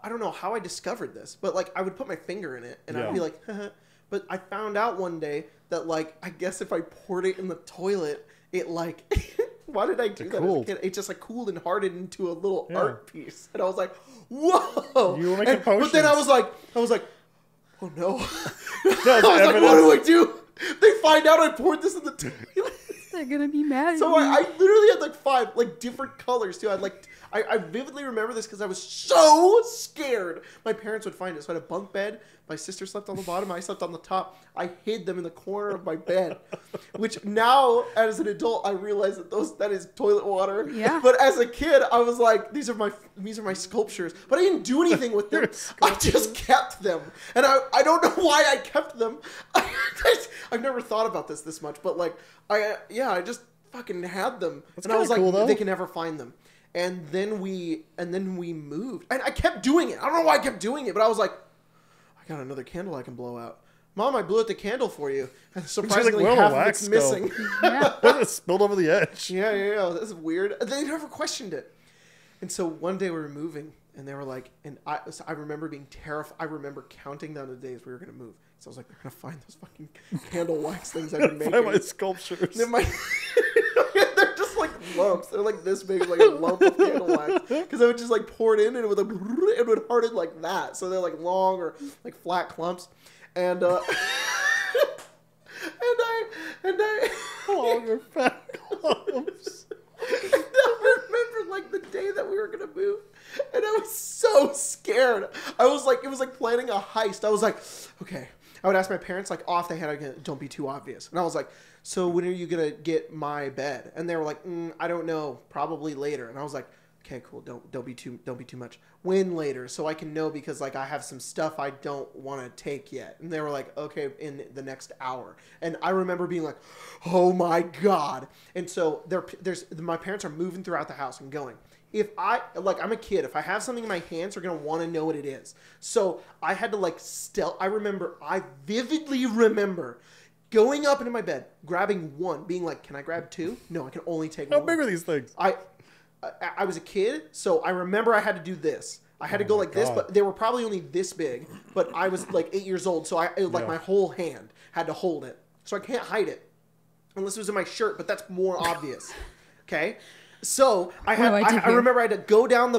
I don't know how I discovered this, but like I would put my finger in it and I'd be like, but I found out one day that like, I guess if I poured it in the toilet, it like, why did I do that as a kid? It just like cooled and hardened into a little art piece. And I was like, whoa.
You were making potions.
But then I was like, oh no. I was like, what do I do? They find out I poured this in the toilet.
They're gonna be mad.
So I literally had like 5 like different colors too. I vividly remember this because I was so scared my parents would find it. So I had a bunk bed. My sister slept on the bottom. I slept on the top. I hid them in the corner of my bed, which now as an adult I realize that is toilet water.
Yeah.
But as a kid I was like, these are my sculptures. But I didn't do anything with them. I just kept them, and I don't know why I kept them. I've never thought about this much, but like I just fucking had them.
That's
and I was
kinda
like,
cool, though.
they can never find them. And then we moved. And I kept doing it. I don't know why I kept doing it, but I was like, I got another candle I can blow out. Mom, I blew out the candle for you. And surprisingly,
like,
half
well,
of
wax
it's missing.
Yeah.
It spilled over the edge.
Yeah. This is weird. They never questioned it. And so one day we were moving, and they were like, so I remember being terrified. I remember counting down the days we were going to move. So I was like, they're going to find those fucking candle wax things I've been making.
Find my sculptures.
They're just like lumps. They're like this big, like a lump of candle wax. Because I would just like pour it in, and it would harden like that. So they're like long or like flat clumps, and I
Long or fat clumps.
And I remember like the day that we were gonna move, and I was so scared. I was like, it was like planning a heist. I was like, okay. I would ask my parents like off the head, don't be too obvious. And I was like, so when are you gonna get my bed? And they were like, I don't know, probably later. And I was like, okay, cool. Don't be too much. When later, so I can know, because like I have some stuff I don't want to take yet. And they were like, okay, in the next hour. And I remember being like, oh my god. And so my parents are moving throughout the house and going. If I'm a kid, if I have something in my hands, they're going to want to know what it is. So I had to like I vividly remember going up into my bed, grabbing one, being like, can I grab 2? No, I can only take one.
How big are these things?
I was a kid, so I remember I had to do this. I had to go like this, but they were probably only this big. But I was like 8 years old, so my whole hand had to hold it. So I can't hide it. Unless it was in my shirt, but that's more obvious. Okay? So I remember I had to go down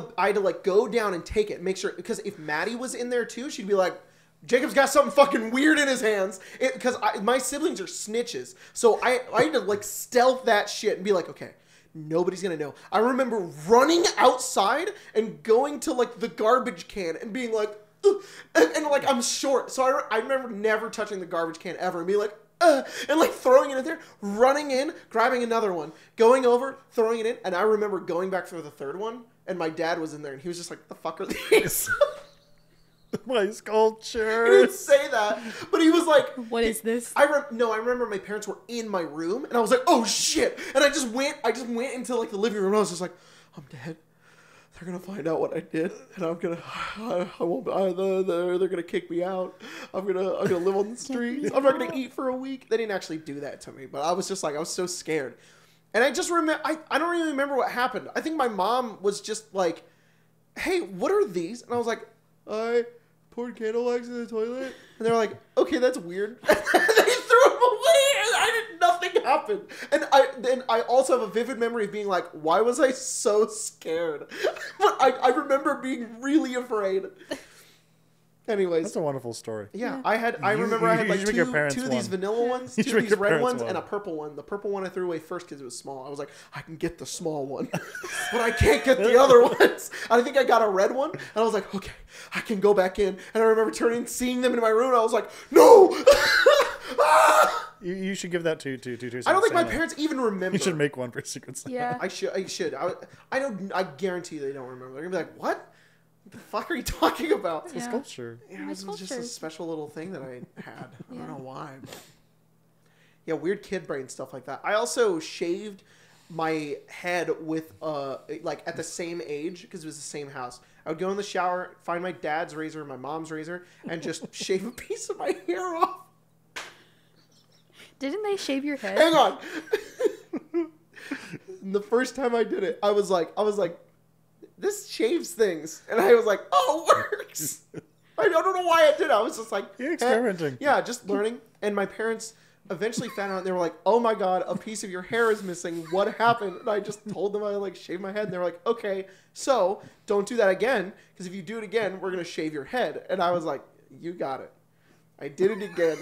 go down and take it, make sure, because if Maddie was in there too, she'd be like, Jacob's got something fucking weird in his hands. Because my siblings are snitches. So I had to like stealth that shit and be like, okay, nobody's gonna know. I remember running outside and going to like the garbage can and being like, and like I'm short, so I remember never touching the garbage can ever and being like, and like throwing it in there, running in, grabbing another one, going over, throwing it in, and I remember going back for the third one, and my dad was in there, and he was just like, "The fuck are these?"
My sculpture.
He didn't say that, but he was like,
"What is this?"
I remember my parents were in my room, and I was like, "Oh shit!" And I just went into like the living room, and I was just like, "I'm dead. They're gonna find out what I did, and they're gonna kick me out. I'm gonna live on the streets. I'm not gonna eat for a week." They didn't actually do that to me, but I was just like, I was so scared. And I just remember, I don't really remember what happened. I think my mom was just like, "Hey, what are these?" And I was like, "I poured candle wax in the toilet." And they're like, "Okay, that's weird." And they threw them away, and nothing happened. And I also have a vivid memory of being like, why was I so scared? But I remember being really afraid. Anyways,
that's a wonderful story.
Yeah, I remember I had like two of these vanilla ones, two of these red ones, and a purple one. The purple one I threw away first because it was small. I was like, I can get the small one, but I can't get the other ones. I think I got a red one, and I was like, okay, I can go back in. And I remember seeing them in my room, and I was like, no.
You should give that to
I don't think my parents even remember.
You should make one for Secret Santa.
Yeah,
I should. I guarantee they don't remember. They're gonna be like, what? What the fuck are you talking about?
It's a sculpture.
Yeah, it was just a special little thing that I had. I don't know why. But yeah, weird kid brain stuff like that. I also shaved my head with like at the same age because it was the same house. I would go in the shower, find my dad's razor and my mom's razor, and just shave a piece of my hair off.
Didn't they shave your head?
Hang on. The first time I did it, I was like, this shaves things. And I was like, oh, it works. I don't know why I did it. I was just like,
you're experimenting.
Yeah, just learning. And my parents eventually found out, and they were like, oh my God, a piece of your hair is missing. What happened? And I just told them I like shaved my head. And they were like, okay, so don't do that again. Because if you do it again, we're going to shave your head. And I was like, you got it. I did it again.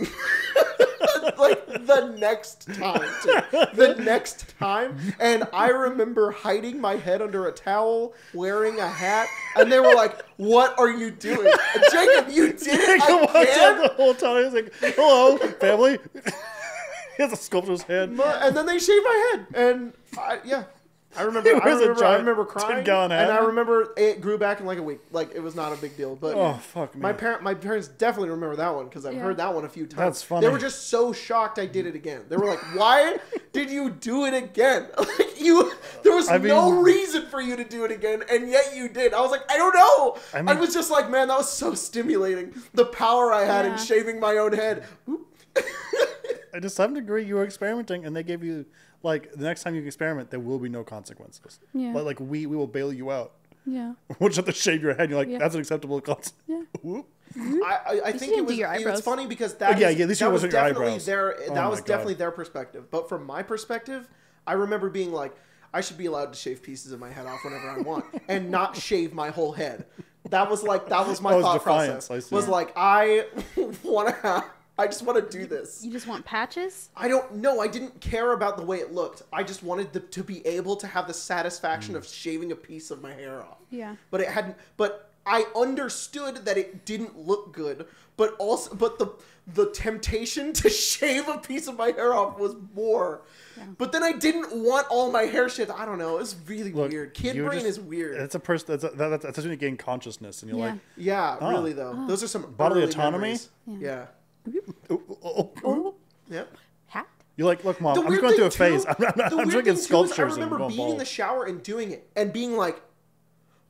the next time, too. The next time. And I remember hiding my head under a towel, wearing a hat, and they were like, "What are you doing?" Jacob, you did it again?
The whole time. He was like, "Hello, family." He has a sculpture's head.
And then they shaved my head. And I remember crying, and I remember it grew back in like a week. Like, it was not a big deal. But
fuck me.
My parents definitely remember that one because I've heard that one a few times.
That's funny.
They were just so shocked I did it again. They were like, "Why did you do it again? There was no reason for you to do it again, and yet you did." I was like, "I don't know." I was just like, "Man, that was so stimulating. The power I had in shaving my own head."
To some degree, you were experimenting, and they gave you, like, the next time you experiment, there will be no consequences.
Yeah.
Like we will bail you out.
Yeah.
We'll just have to shave your head. You're like, that's an acceptable consequence.
Yeah.
Whoop.
I think it was funny because that was definitely their perspective. But from my perspective, I remember being like, I should be allowed to shave pieces of my head off whenever I want and not shave my whole head. That was my thought process. Was like, I just want to do this.
You just want patches?
I don't know. I didn't care about the way it looked. I just wanted to be able to have the satisfaction of shaving a piece of my hair off.
Yeah.
But it hadn't. But I understood that it didn't look good. But the temptation to shave a piece of my hair off was more. Yeah. But then I didn't want all my hair shaved. I don't know. It's really weird. Kid brain is weird.
It's a person. That's when you gain consciousness, and you're like,
really though. Oh. Those are some
bodily autonomy.
Yeah. Yep.
Hat?
You're like, "Look, Mom, I'm just going through a phase. I'm drinking sculptures."
I remember being in the shower and doing it and being like,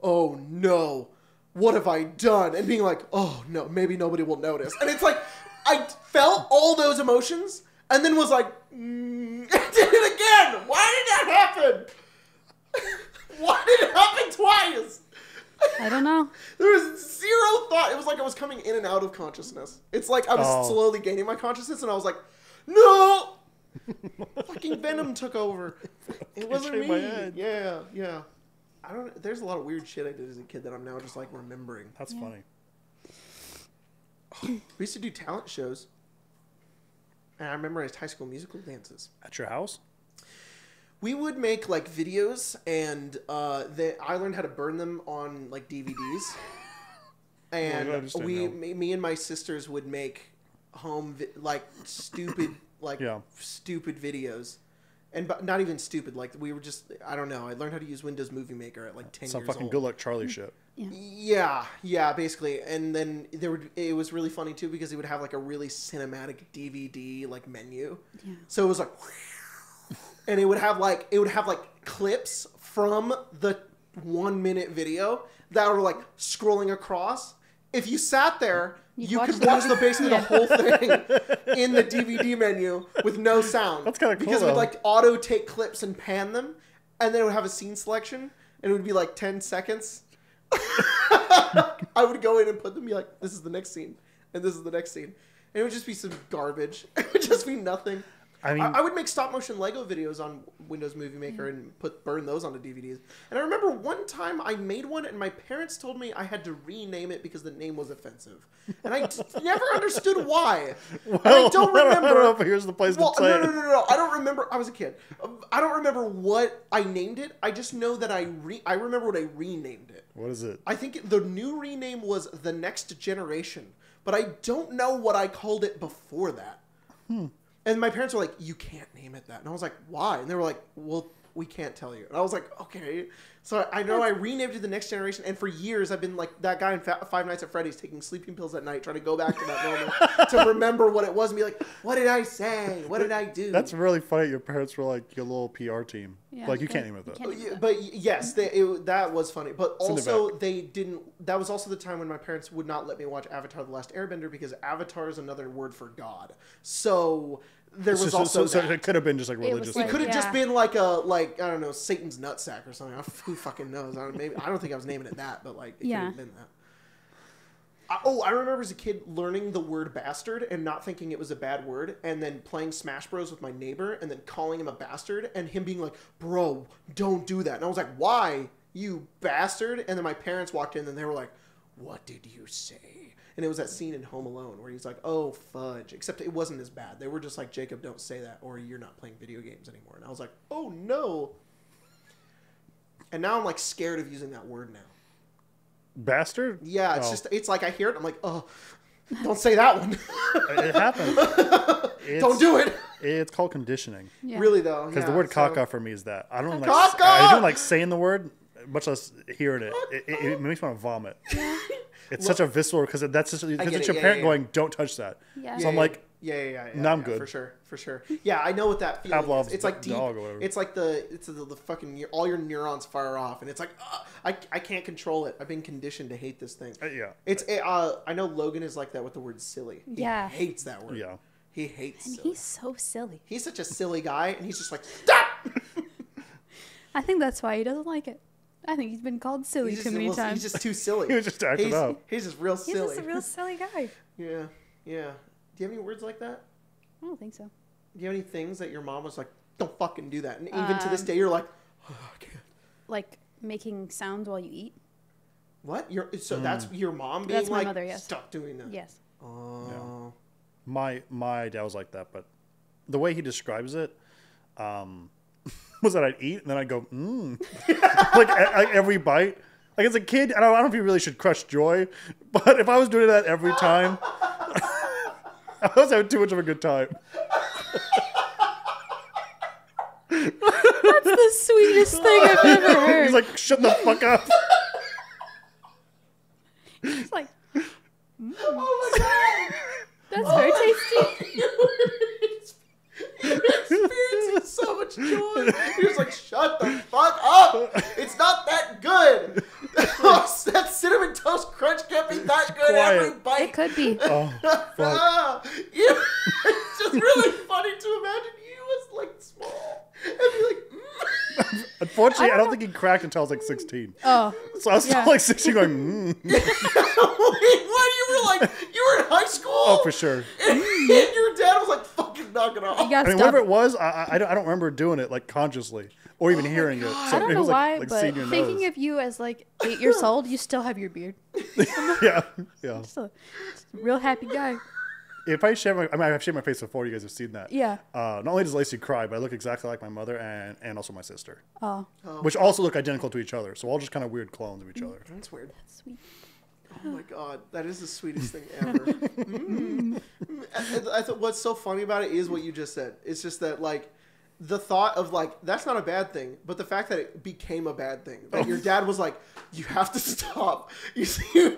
"Oh no, what have I done?" And being like, "Oh no, maybe nobody will notice." And it's like, I felt all those emotions and then was like, I did it again. Why did that happen? Why did it happen twice?
I don't know.
There was zero thought. It was like I was coming in and out of consciousness. It's like I was slowly gaining my consciousness, and I was like, "No!" Fucking Venom took over. It wasn't me.
My head.
Yeah. I don't. There's a lot of weird shit I did as a kid that I'm now just like remembering.
That's funny.
We used to do talent shows, and I memorized High School Musical dances.
At your house?
We would make like videos, and I learned how to burn them on like DVDs. And me and my sisters would make stupid videos, and not even stupid. Like we were just, I don't know. I learned how to use Windows Movie Maker at like 10 years old.
Some fucking Good Luck Charlie shit.
Yeah, basically. And then it was really funny too because it would have like a really cinematic DVD like menu. Yeah. So it was like. And it would have like clips from the 1 minute video that were like scrolling across. If you sat there, you could watch basically the whole thing in the DVD menu with no sound.
That's kind of cool.
Because it would like auto take clips and pan them, and then it would have a scene selection, and it would be like 10 seconds. I would go in and put them, be like, "This is the next scene, and this is the next scene," and it would just be some garbage. It would just be nothing. I mean, I would make stop motion Lego videos on Windows Movie Maker and burn those onto DVDs. And I remember one time I made one and my parents told me I had to rename it because the name was offensive. And I never understood why.
Well,
and I don't remember.
I don't know if here's the place to say it.
No. I don't remember. I was a kid. I don't remember what I named it. I just know that I remember what I renamed it.
What is it?
I think the new rename was The Next Generation. But I don't know what I called it before that. And my parents were like, "You can't name it that." And I was like, "Why?" And they were like, "Well, we can't tell you." And I was like, "Okay." So I know I renamed it The Next Generation. And for years, I've been like that guy in Five Nights at Freddy's taking sleeping pills at night, trying to go back to that moment to remember what it was and be like, "What did I say? What did I do?"
That's really funny. Your parents were like your little PR team. Yeah, like, you can't name it that.
But yes, that was funny. But also, they didn't. That was also the time when my parents would not let me watch Avatar: The Last Airbender because Avatar is another word for God. So there was also
so it could have been just like religious.
It could have just been like I don't know, Satan's nutsack or something. Who fucking knows? I don't think I was naming it that, but like it could have been that. I remember as a kid learning the word bastard and not thinking it was a bad word, and then playing Smash Bros with my neighbor and then calling him a bastard and him being like, "Bro, don't do that." And I was like, "Why, you bastard?" And then my parents walked in and they were like, "What did you say?" And And it was that scene in Home Alone where he's like, "Oh fudge," except it wasn't as bad. They were just like, "Jacob, don't say that, or you're not playing video games anymore." And I was like, "Oh no!" And now I'm like scared of using that word now.
Bastard?
Yeah, it's like I hear it, I'm like, "Oh, don't say that one."
It happens.
Don't do it.
It's called conditioning.
Yeah.
Really though,
Because the word caca for me is that. I don't like.
Caca!
I don't like saying the word, much less hearing it. It makes me want to vomit. It's such a visceral because that's just because it's your parent going, "Don't touch that."
Yeah.
So I'm like,
yeah.
No, I'm good.
For sure. Yeah, I know what that feeling
Pavlov's
is. It's like deep.
dog or whatever.
It's like the fucking all your neurons fire off, and it's like I can't control it. I've been conditioned to hate this thing.
yeah.
It's I know Logan is like that with the word silly. He
Yeah.
hates that word.
Yeah.
He hates
And
silly.
he's so silly.
He's such a silly guy, and he's just like, stop!
I think that's why he doesn't like it. I think he's been called silly too many times.
He's just too silly.
He was just acting up.
He's just real
He's
silly.
just a real silly guy.
Yeah. Do you have any words like that?
I don't think so.
Do you have any things that your mom was like, don't fucking do that? And even to this day, you're like, oh, I can't.
Like making sounds while you eat.
What? That's your mom being
That's my
like,
mother, yes.
stop doing that.
Yes.
Oh.
My dad was like that, but the way he describes it, was that I'd eat and then I'd go, like every bite. Like as a kid, I don't know if you really should crush joy, but if I was doing that every time, I was having too much of a good time.
That's the sweetest thing I've ever heard.
He's like, shut the fuck up.
It's like,
Oh my god!
that's very tasty.
You're experiencing so much joy. You're just like, shut the fuck up! It's not that good! That cinnamon toast crunch can't be that good every
Quiet.
bite.
It could be.
Oh, fuck.
It's just really funny to imagine you as like small and be like,
Unfortunately, I don't think he cracked until I was like 16.
Oh.
So I was still
Yeah.
like 16 going,
Wait, what? You were in high school?
Oh, for sure.
And your dad was like, fucking knock it off.
You gotta
I mean,
stop.
whatever it was, I don't remember doing it like consciously or even hearing it. So
I don't
it
know
was
why,
like
but
senior
thinking
nose.
of you as like 8 years old, you still have your beard.
Yeah.
Just a real happy guy.
If I shave I've shaved my face before. You guys have seen that.
Yeah.
Not only does Lacey cry, but I look exactly like my mother and also my sister,
Oh,
which also look identical to each other. So all just kind of weird clones of each other.
That's weird.
that's sweet.
Oh my god, that is the sweetest thing ever. I thought what's so funny about it is what you just said. It's just that like the thought of like that's not a bad thing, but the fact that it became a bad thing. That your dad was like, you have to stop. You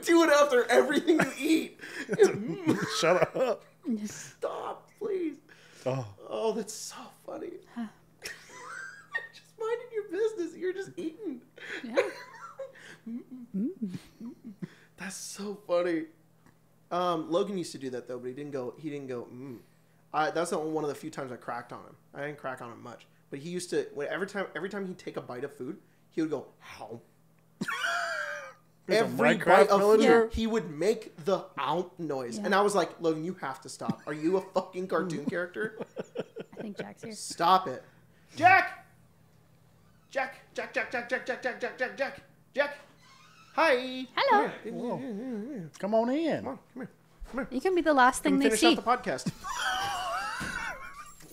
do it after everything you eat.
Shut up.
Stop, please. Oh, that's so funny. Just minding your business. You're just eating.
Yeah.
That's so funny. Logan used to do that though, but he didn't go. That's one of the few times I cracked on him. I didn't crack on him much, but he used to. Every time he'd take a bite of food, he would go how. Every
Minecraft
bite of food,
villager?
he would make the ow noise,
Yeah.
and I was like, Logan, you have to stop. Are you a fucking cartoon character?
I think Jack's here.
Stop it, Jack. Jack. Hi.
Hello.
Come on in.
Come here.
You can be the last thing they
Finish
see.
out the podcast.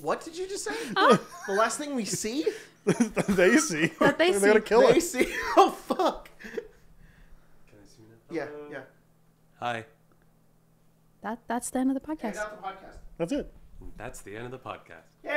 What did you just say? The last thing we see?
They see.
That they
They're gonna
see.
kill
They
us.
see. Oh fuck.
Can I see now?
Yeah.
Hi.
That's the end of the
End
podcast.
out the podcast.
That's it.
That's the end of the podcast.
Yay!